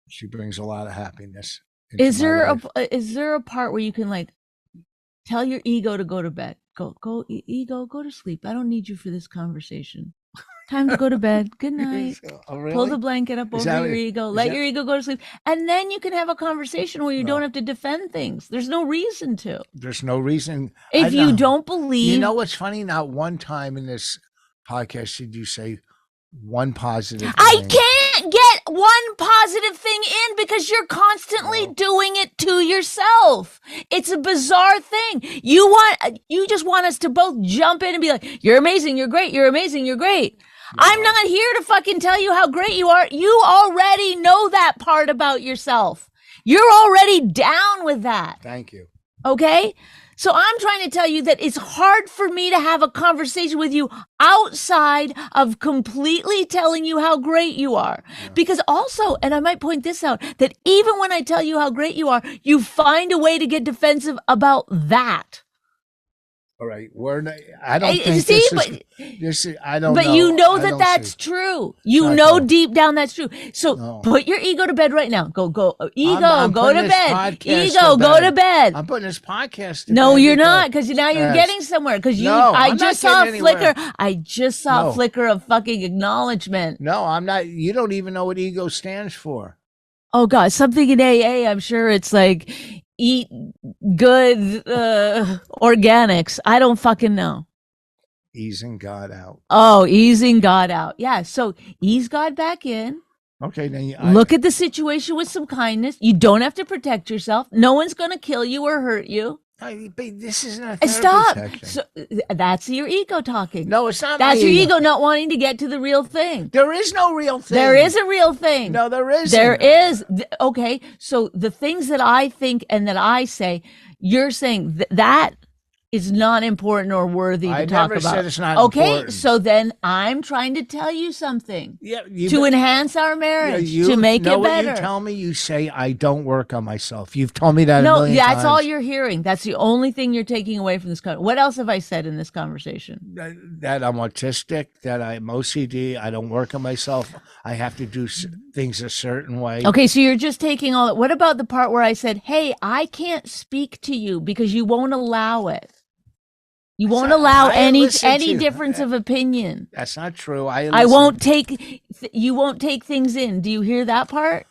Speaker 2: she brings a lot of happiness.
Speaker 3: Is there a part where you can like tell your ego to go to bed? Go ego, go to sleep. I don't need you for this conversation. Time to go to bed. Good night.
Speaker 2: Oh, really?
Speaker 3: Pull the blanket up
Speaker 2: Is
Speaker 3: over
Speaker 2: that
Speaker 3: your
Speaker 2: what-
Speaker 3: ego.
Speaker 2: is
Speaker 3: Let
Speaker 2: that-
Speaker 3: your ego go to sleep. And then you can have a conversation where you
Speaker 2: No.
Speaker 3: don't have to defend things. There's no reason to.
Speaker 2: There's no reason.
Speaker 3: If
Speaker 2: I
Speaker 3: you
Speaker 2: know.
Speaker 3: don't believe
Speaker 2: You know what's funny? Not one time in this podcast did you say one positive
Speaker 3: I
Speaker 2: thing.
Speaker 3: can't get one positive thing in because you're constantly
Speaker 2: No.
Speaker 3: doing it to yourself. It's a bizarre thing. You just want us to both jump in and be like, you're amazing, you're great, you're amazing, you're great. I'm not here to fucking tell you how great you are. You already know that part about yourself. You're already down with that.
Speaker 2: Thank you.
Speaker 3: Okay? So I'm trying to tell you that it's hard for me to have a conversation with you outside of completely telling you how great you are.
Speaker 2: Yeah.
Speaker 3: Because also, and I might point this out, that even when I tell you how great you are, you find a way to get defensive about that.
Speaker 2: All right. I don't
Speaker 3: You
Speaker 2: think
Speaker 3: see,
Speaker 2: this is, I don't know.
Speaker 3: But you know
Speaker 2: I
Speaker 3: that
Speaker 2: don't
Speaker 3: that's
Speaker 2: see.
Speaker 3: true. You
Speaker 2: Not
Speaker 3: know
Speaker 2: true.
Speaker 3: deep down that's true. So
Speaker 2: No.
Speaker 3: put your ego to bed right now. Go, ego,
Speaker 2: I'm
Speaker 3: go
Speaker 2: putting
Speaker 3: to
Speaker 2: this
Speaker 3: bed.
Speaker 2: podcast
Speaker 3: Ego,
Speaker 2: to
Speaker 3: go
Speaker 2: bed.
Speaker 3: to bed.
Speaker 2: I'm putting this podcast to
Speaker 3: No,
Speaker 2: bed
Speaker 3: you're
Speaker 2: because-
Speaker 3: not, because now you're
Speaker 2: Yes.
Speaker 3: getting somewhere. Because
Speaker 2: No,
Speaker 3: I
Speaker 2: I'm
Speaker 3: just
Speaker 2: not
Speaker 3: saw a
Speaker 2: getting anywhere.
Speaker 3: flicker. I just saw
Speaker 2: No.
Speaker 3: a flicker of fucking acknowledgement.
Speaker 2: No, I'm not. You don't even know what ego stands for.
Speaker 3: Oh God, something in AA. I'm sure it's like eat good organics. I don't fucking know.
Speaker 2: Easing God out.
Speaker 3: Oh, easing God out. Yeah. So ease God back in.
Speaker 2: Okay, then
Speaker 3: Look at the situation with some kindness. You don't have to protect yourself. No one's going to kill you or hurt you.
Speaker 2: But this isn't a
Speaker 3: And
Speaker 2: therapy
Speaker 3: stop.
Speaker 2: section.
Speaker 3: So, that's your ego talking.
Speaker 2: No, it's not.
Speaker 3: That's
Speaker 2: my
Speaker 3: your ego not wanting to get to the real thing.
Speaker 2: There is no real thing.
Speaker 3: There is a real thing.
Speaker 2: No, there isn't.
Speaker 3: There is. Okay. So the things that I think and that I say, you're saying that is not important or worthy to
Speaker 2: I
Speaker 3: talk
Speaker 2: never
Speaker 3: about.
Speaker 2: said it's not
Speaker 3: okay,
Speaker 2: important.
Speaker 3: so then I'm trying to tell you something
Speaker 2: Yeah,
Speaker 3: to enhance our marriage, to make
Speaker 2: know
Speaker 3: it
Speaker 2: what
Speaker 3: better.
Speaker 2: you tell me? You say I don't work on myself. You've told me that a
Speaker 3: No,
Speaker 2: million times.
Speaker 3: that's all you're hearing. That's the only thing you're taking away from this. What else have I said in this conversation?
Speaker 2: That I'm autistic, that I'm OCD, I don't work on myself. I have to do things a certain way.
Speaker 3: Okay, so you're just taking all. What about the part where I said, "Hey, I can't speak to you because you won't allow it. You won't allow any difference of opinion.
Speaker 2: That's not true.
Speaker 3: I won't take. You won't take things in. Do you hear that part?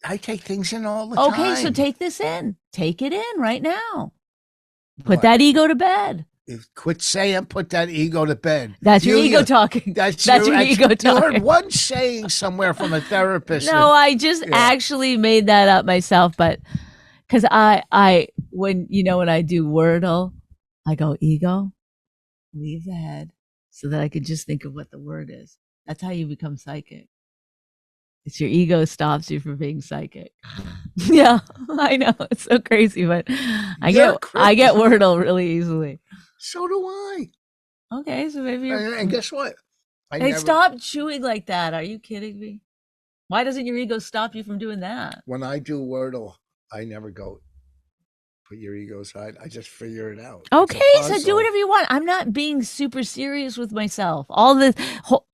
Speaker 2: I take things in all the time.
Speaker 3: Okay, so take this in. Take it in right now. Put that ego to bed.
Speaker 2: Quit saying put that ego to bed.
Speaker 3: That's your ego talking. That's your ego talking.
Speaker 2: You heard one saying somewhere from a therapist.
Speaker 3: No, I just actually made that up myself, but because when I do Wordle, I go ego, leave the head, so that I could just think of what the word is. That's how you become psychic. It's your ego stops you from being psychic. Yeah, I know, it's so crazy, but I get Wordle really easily.
Speaker 2: So do I.
Speaker 3: Okay, so maybe
Speaker 2: and guess what?
Speaker 3: Stop chewing like that. Are you kidding me? Why doesn't your ego stop you from doing that?
Speaker 2: When I do Wordle, I never go put your ego aside. I just figure it out.
Speaker 3: Okay, so do whatever you want. I'm not being super serious with myself.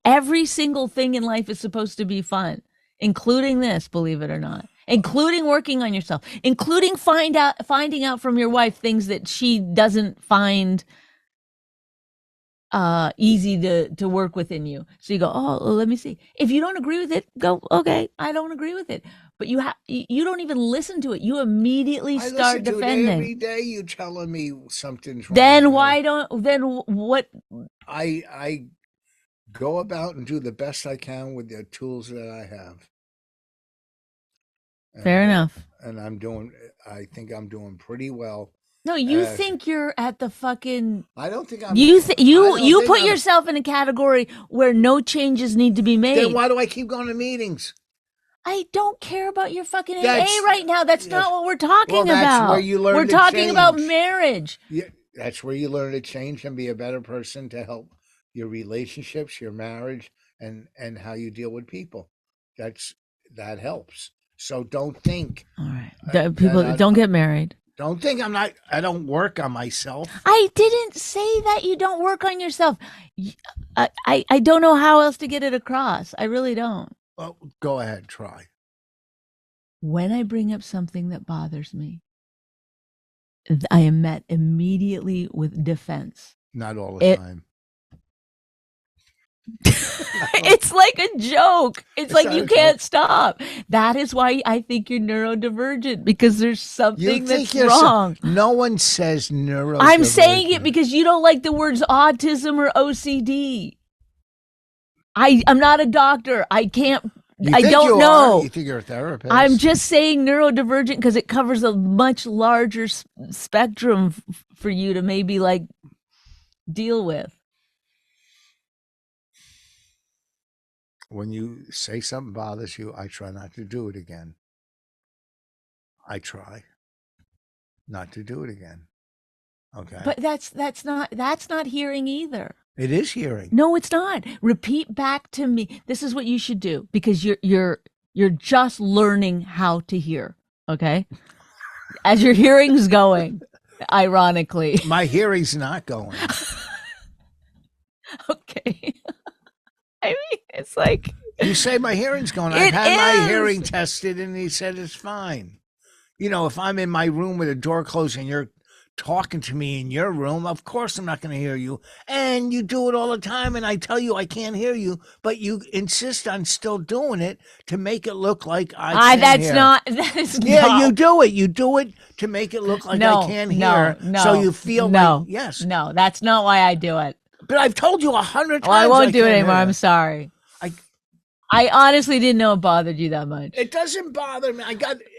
Speaker 3: Every single thing in life is supposed to be fun, including this, believe it or not, including working on yourself, including finding out from your wife things that she doesn't find easy to work within you. So you go, oh, well, let me see. If you don't agree with it, go, okay, I don't agree with it. But you don't even listen to it. You immediately start defending.
Speaker 2: Every day you telling me something's wrong.
Speaker 3: Then what?
Speaker 2: I go about and do the best I can with the tools that I have.
Speaker 3: Fair enough.
Speaker 2: And I think I'm doing pretty well.
Speaker 3: No, you think you're at the fucking.
Speaker 2: I don't think I'm.
Speaker 3: You put yourself in a category where no changes need to be made.
Speaker 2: Then why do I keep going to meetings?
Speaker 3: I don't care about your fucking AA right now. That's not what we're talking about.
Speaker 2: That's where you learn.
Speaker 3: We're talking about marriage.
Speaker 2: Yeah, that's where you learn to change and be a better person to help your relationships, your marriage, and how you deal with people. That helps. So don't think.
Speaker 3: All right, people don't get married.
Speaker 2: Don't think I don't work on myself.
Speaker 3: I didn't say that you don't work on yourself. I don't know how else to get it across. I really don't.
Speaker 2: Well, go ahead, try.
Speaker 3: When I bring up something that bothers me, I am met immediately with defense.
Speaker 2: Not all the time.
Speaker 3: It's like a joke. It's like you can't stop. That is why I think you're neurodivergent, because there's something that's wrong.
Speaker 2: No one says neurodivergent.
Speaker 3: I'm saying it because you don't like the words autism or OCD. I'm not a doctor. I can't. I don't know.
Speaker 2: You think you're a therapist?
Speaker 3: I'm just saying neurodivergent because it covers a much larger spectrum for you to maybe deal with.
Speaker 2: When you say something bothers you, I try not to do it again. I try not to do it again. Okay.
Speaker 3: But that's not hearing either.
Speaker 2: It is hearing.
Speaker 3: No, it's not. Repeat back to me. This is what you should do, because you're just learning how to hear. Okay. As your hearing's going, ironically.
Speaker 2: My hearing's not going.
Speaker 3: Okay. I mean, it's like.
Speaker 2: You say my hearing's going. I've had my hearing tested and he said it's fine. If I'm in my room with a door closed and you're talking to me in your room, of course I'm not going to hear you. And you do it all the time and I tell you I can't hear you, but you insist on still doing it to make it look like I can't hear.
Speaker 3: That is not.
Speaker 2: Yeah, you do it. You do it to make it look like I can't hear. So you feel yes.
Speaker 3: No, that's not why I do it.
Speaker 2: But I've told you 100 times.
Speaker 3: Well, I won't do it anymore. I'm sorry. I honestly didn't know it bothered you that much.
Speaker 2: It doesn't bother me.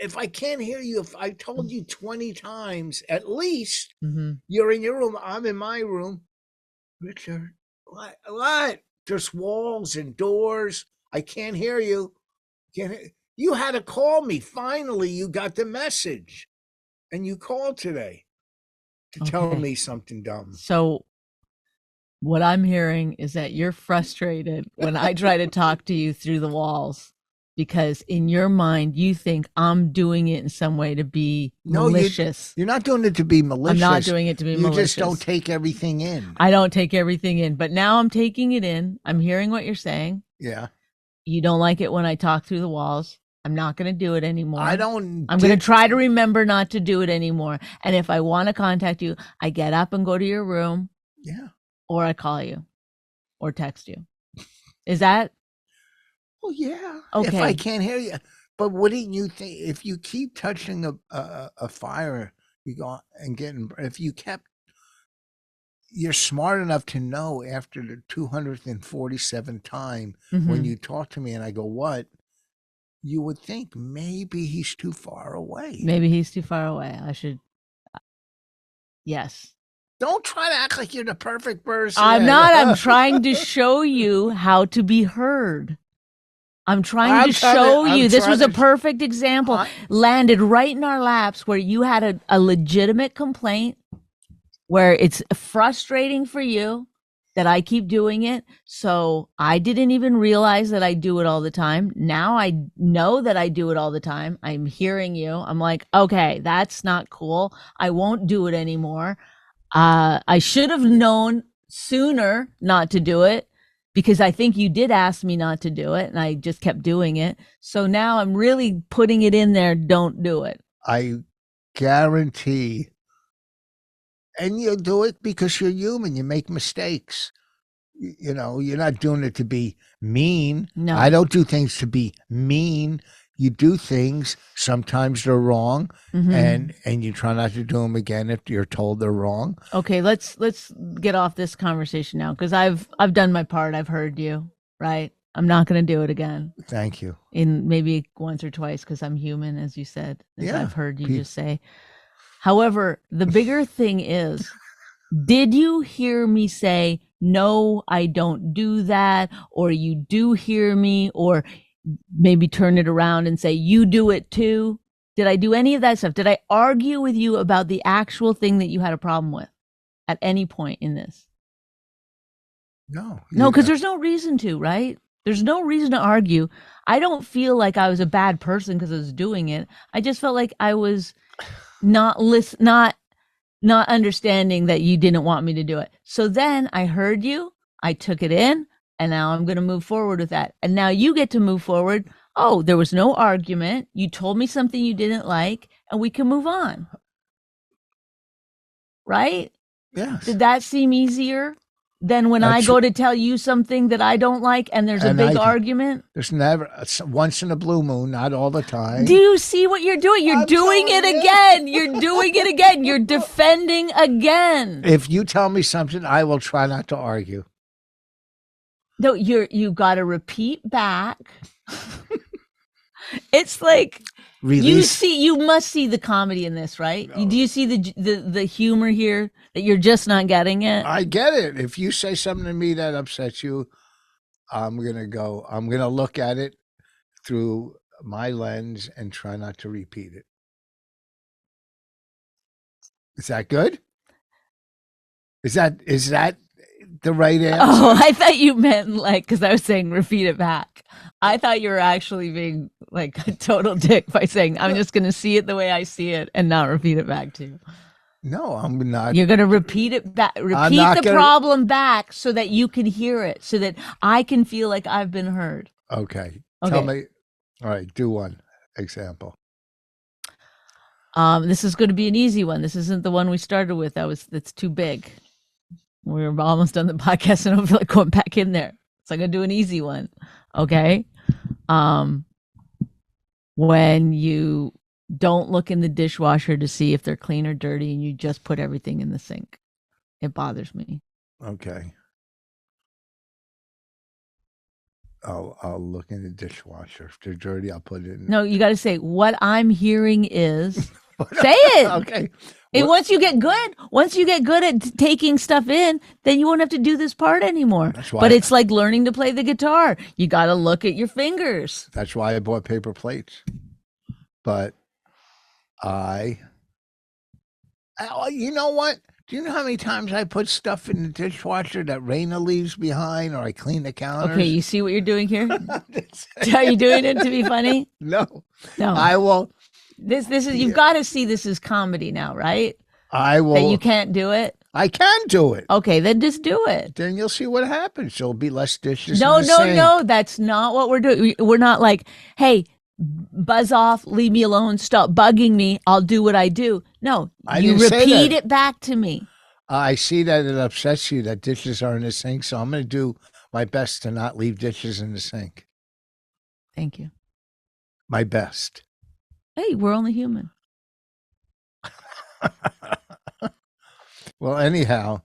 Speaker 2: If I can't hear you, if I told you 20 times, at least you're in your room, I'm in my room. Richard, what? There's walls and doors. I can't hear you. You had to call me. Finally, you got the message. And you called today to tell
Speaker 3: Okay.
Speaker 2: me something dumb.
Speaker 3: So what I'm hearing is that you're frustrated when I try to talk to you through the walls because in your mind you think I'm doing it in some way to be malicious.
Speaker 2: You're not doing it to be malicious.
Speaker 3: I'm not doing it to be malicious.
Speaker 2: You just don't take everything in.
Speaker 3: I don't take everything in, but now I'm taking it in. I'm hearing what you're saying.
Speaker 2: Yeah.
Speaker 3: You don't like it when I talk through the walls. I'm not going to do it anymore.
Speaker 2: I don't.
Speaker 3: I'm going to try to remember not to do it anymore. And if I want to contact you, I get up and go to your room.
Speaker 2: Yeah.
Speaker 3: Or I call you or text you. Is that?
Speaker 2: Well, yeah.
Speaker 3: Okay.
Speaker 2: If I can't hear you. But wouldn't you think if you keep touching a fire, you go and getting, if you kept, you're smart enough to know after the 247th time when you talk to me and I go, what? You would think maybe he's too far away.
Speaker 3: Maybe he's too far away. I should. Yes.
Speaker 2: Don't try to act like you're the perfect person.
Speaker 3: I'm not. I'm trying to show you how to be heard. I'm trying to show you. This was a perfect example. Landed right in our laps where you had a legitimate complaint where it's frustrating for you that I keep doing it. So I didn't even realize that I do it all the time. Now I know that I do it all the time. I'm hearing you. I'm like, okay, that's not cool. I won't do it anymore. I should have known sooner not to do it because I think you did ask me not to do it and I just kept doing it. So now I'm really putting it in there. Don't do it.
Speaker 2: I guarantee. And you'll do it because you're human. You make mistakes. You know, you're not doing it to be mean.
Speaker 3: No.
Speaker 2: I don't do things to be mean. You do things, sometimes they're wrong, and you try not to do them again if you're told they're wrong.
Speaker 3: Okay, let's get off this conversation now because I've done my part. I've heard you, right? I'm not going to do it again.
Speaker 2: Thank you.
Speaker 3: In maybe once or twice because I'm human, as you said, as
Speaker 2: Yeah.
Speaker 3: I've heard you just say. However, the bigger thing is, did you hear me say, no, I don't do that, or you do hear me, or maybe turn it around and say, you do it too? Did I do any of that stuff? Did I argue with you about the actual thing that you had a problem with at any point in this?
Speaker 2: No.
Speaker 3: No, because there's no reason to, right? There's no reason to argue. I don't feel like I was a bad person because I was doing it. I just felt like I was not understanding that you didn't want me to do it. So then I heard you, I took it in, and now I'm going to move forward with that. And now you get to move forward. Oh, there was no argument. You told me something you didn't like, and we can move on. Right?
Speaker 2: Yes.
Speaker 3: Did that seem easier than when I go to tell you something that I don't like and there's a big argument?
Speaker 2: There's never, once in a blue moon, not all the time.
Speaker 3: Do you see what you're doing? You're doing it again. You're doing it again. You're defending again.
Speaker 2: If you tell me something, I will try not to argue.
Speaker 3: No, you got to repeat back. It's like you must see the comedy in this, right? No. Do you see the humor here that you're just not getting it?
Speaker 2: I get it. If you say something to me that upsets you, I'm going to look at it through my lens and try not to repeat it. Is that good? Is that the right answer?
Speaker 3: Oh, I thought you meant like, because I was saying repeat it back. I thought you were actually being like a total dick by saying, I'm just going to see it the way I see it and not repeat it back to you.
Speaker 2: No, I'm not.
Speaker 3: You're going to repeat it back. Repeat the problem back so that you can hear it, so that I can feel like I've been heard.
Speaker 2: Okay. Tell me. All right. Do one example.
Speaker 3: This is going to be an easy one. This isn't the one we started with. That's too big. We were almost done the podcast and I don't feel like going back in there. So I'm going to do an easy one. Okay. When you don't look in the dishwasher to see if they're clean or dirty and you just put everything in the sink, it bothers me.
Speaker 2: Okay. I'll look in the dishwasher. If they're dirty, I'll put it in.
Speaker 3: No, you got to say what I'm hearing is say it.
Speaker 2: Okay.
Speaker 3: And once you get good at taking stuff in, then you won't have to do this part anymore.
Speaker 2: That's why.
Speaker 3: But it's like learning to play the guitar. You got to look at your fingers.
Speaker 2: That's why I bought paper plates. But I You know what? Do you know how many times I put stuff in the dishwasher that Raina leaves behind, or I clean the counters?
Speaker 3: Okay, you see what you're doing here? Are you doing it to be funny?
Speaker 2: No,
Speaker 3: No.
Speaker 2: I will.
Speaker 3: This is you've got to see this as comedy now, right?
Speaker 2: I will.
Speaker 3: That you can't do it.
Speaker 2: I can do it.
Speaker 3: Okay, then just do it.
Speaker 2: Then you'll see what happens. There'll be less dishes.
Speaker 3: No,
Speaker 2: in the
Speaker 3: no,
Speaker 2: sink.
Speaker 3: no. That's not what we're doing. We're not like, hey, buzz off, leave me alone, stop bugging me. I'll do what I do. No, you
Speaker 2: didn't say
Speaker 3: repeat
Speaker 2: that.
Speaker 3: it back to me.
Speaker 2: I see that it upsets you that dishes are in the sink, so I'm going to do my best to not leave dishes in the sink.
Speaker 3: Thank you.
Speaker 2: My best.
Speaker 3: Hey, we're only human.
Speaker 2: Well, anyhow,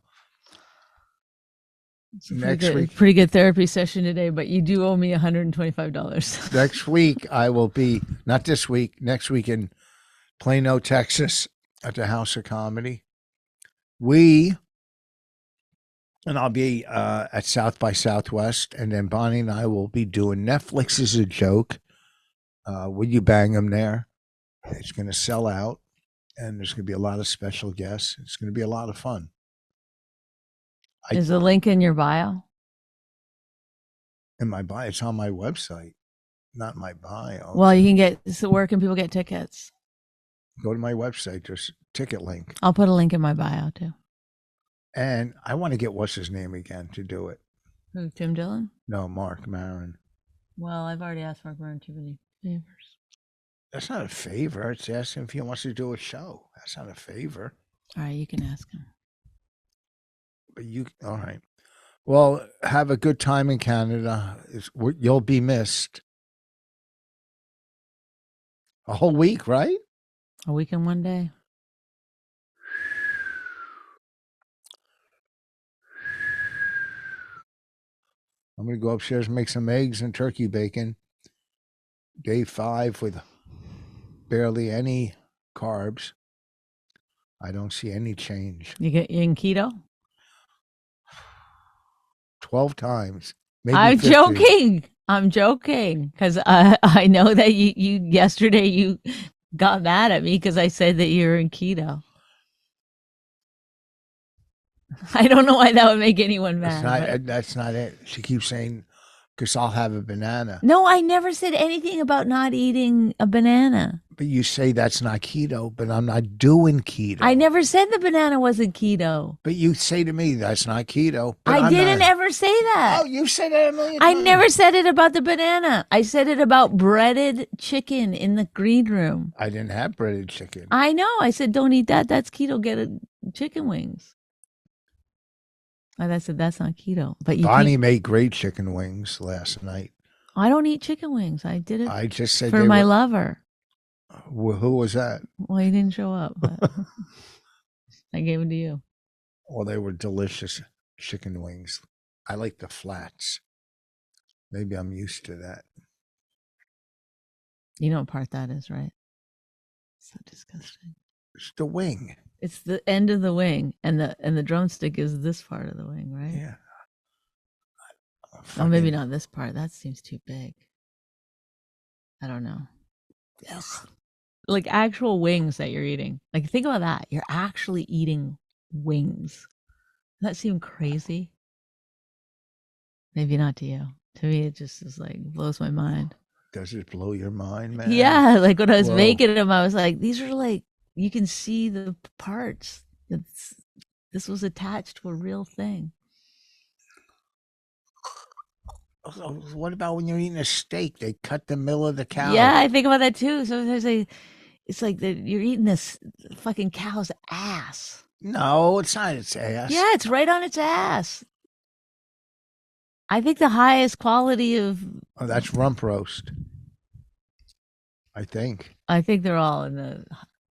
Speaker 2: next week,
Speaker 3: pretty good therapy session today, but you do owe me $125.
Speaker 2: next week I will be, not this week, next week in Plano, Texas at the House of Comedy. And I'll be at South by Southwest, and then Bonnie and I will be doing Netflix is a Joke. Will You Bang 'Em there? It's going to sell out, and there's going to be a lot of special guests. It's going to be a lot of fun.
Speaker 3: Is the link in your bio?
Speaker 2: In my bio, it's on my website, not my bio.
Speaker 3: Well, you can get, so where can people get tickets?
Speaker 2: Go to my website. There's a ticket link.
Speaker 3: I'll put a link in my bio too.
Speaker 2: And I want to get what's his name again to do it.
Speaker 3: Who, Tim Dillon?
Speaker 2: No, Mark Maron.
Speaker 3: Well, I've already asked Mark Maron too many favors.
Speaker 2: That's not a favor. It's asking if he wants to do a show. That's not a favor.
Speaker 3: All right, you can ask him.
Speaker 2: But all right. Well, have a good time in Canada. You'll be missed. A whole week, right?
Speaker 3: A week and one day.
Speaker 2: I'm going to go upstairs and make some eggs and turkey bacon. Day 5 with barely any carbs. I don't see any change.
Speaker 3: You get in keto?
Speaker 2: 12 times. Maybe
Speaker 3: I'm
Speaker 2: 50.
Speaker 3: joking. I'm joking because I know that you yesterday you got mad at me because I said that you're in keto. I don't know why that would make anyone mad.
Speaker 2: That's not it. She keeps saying, because I'll have a banana.
Speaker 3: No, I never said anything about not eating a banana.
Speaker 2: But you say that's not keto, but I'm not doing keto.
Speaker 3: I never said the banana wasn't keto.
Speaker 2: But you say to me, that's not keto. But
Speaker 3: I didn't ever say that.
Speaker 2: Oh, you said that a million
Speaker 3: I
Speaker 2: times.
Speaker 3: never said it about the banana. I said it about breaded chicken in the green room.
Speaker 2: I didn't have breaded chicken.
Speaker 3: I know. I said, don't eat that. That's keto. Get chicken wings. And I said, that's not keto. But
Speaker 2: Bonnie made great chicken wings last night.
Speaker 3: I don't eat chicken wings. I did it
Speaker 2: I just said
Speaker 3: for my lover.
Speaker 2: Who was that?
Speaker 3: Well, he didn't show up, but I gave them to you.
Speaker 2: Well, they were delicious chicken wings. I like the flats. Maybe I'm used to that.
Speaker 3: You know what part that is, right? So disgusting.
Speaker 2: It's the wing.
Speaker 3: It's the end of the wing, and the drumstick is this part of the wing, right?
Speaker 2: Yeah.
Speaker 3: Oh, maybe not this part. That seems too big. I don't know. Ugh. Like actual wings that you're eating. Like think about that. You're actually eating wings. Does that seem crazy? Maybe not to you. To me, it just is like blows my mind.
Speaker 2: Does it blow your mind, man?
Speaker 3: Yeah, like when I was making them, I was like, these are like, you can see the parts. This was attached to a real thing.
Speaker 2: What about when you're eating a steak? They cut the middle of the cow.
Speaker 3: Yeah, I think about that too. So it's like you're eating this fucking cow's ass.
Speaker 2: No, it's not its ass.
Speaker 3: Yeah, it's right on its ass. I think the highest quality of...
Speaker 2: Oh, that's rump roast. I think
Speaker 3: they're all in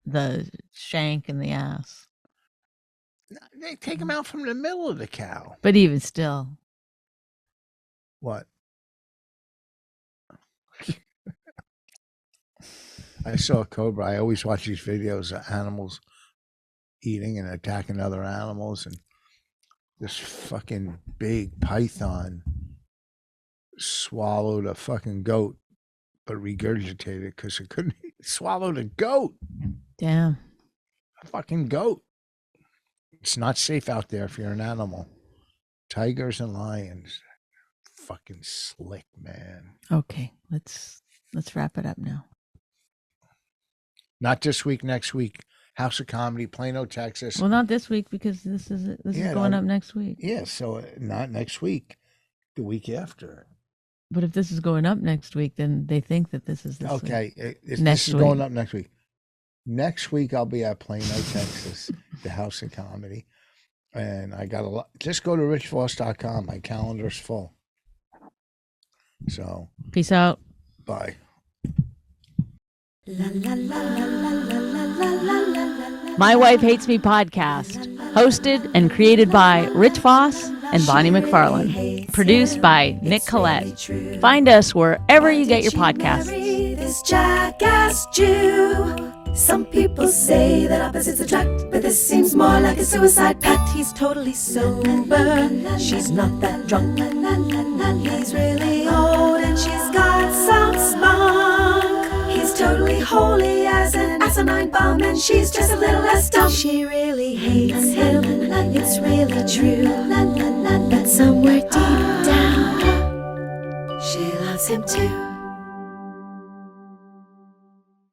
Speaker 3: the shank and the ass.
Speaker 2: They take them out from the middle of the cow.
Speaker 3: But even still.
Speaker 2: What? I saw a cobra. I always watch these videos of animals eating and attacking other animals, and this fucking big python swallowed a fucking goat, but regurgitated because it couldn't swallow the goat.
Speaker 3: Damn.
Speaker 2: A fucking goat. It's not safe out there if you're an animal. Tigers and lions, fucking slick, man.
Speaker 3: Okay, let's wrap it up now.
Speaker 2: Not this week, next week. House of Comedy, Plano, Texas.
Speaker 3: Well, not this week because this is going up next week.
Speaker 2: Yeah, so not next week, the week after.
Speaker 3: But if this is going up next week, then they think that this is this week.
Speaker 2: Okay,
Speaker 3: Next
Speaker 2: this is
Speaker 3: week.
Speaker 2: going up next week. Next week I'll be at Plano, Texas, the House of Comedy, and I got a lot. Just go to richvoss.com. My calendar's full. So
Speaker 3: Peace out.
Speaker 2: bye.
Speaker 3: My Wife Hates Me podcast, hosted and created by Rich Voss and Bonnie McFarlane, produced by Nick Collette. Find us wherever you get your podcasts.
Speaker 1: This jackass Jew. Some people say that opposites attract, but this seems more like a suicide pact. He's totally sober, she's not that drunk. He's really old and she's got some spunk. He's totally holy as an asinine bomb, and she's just a little less dumb. She really hates him, it's really true. But somewhere deep down, she loves him too.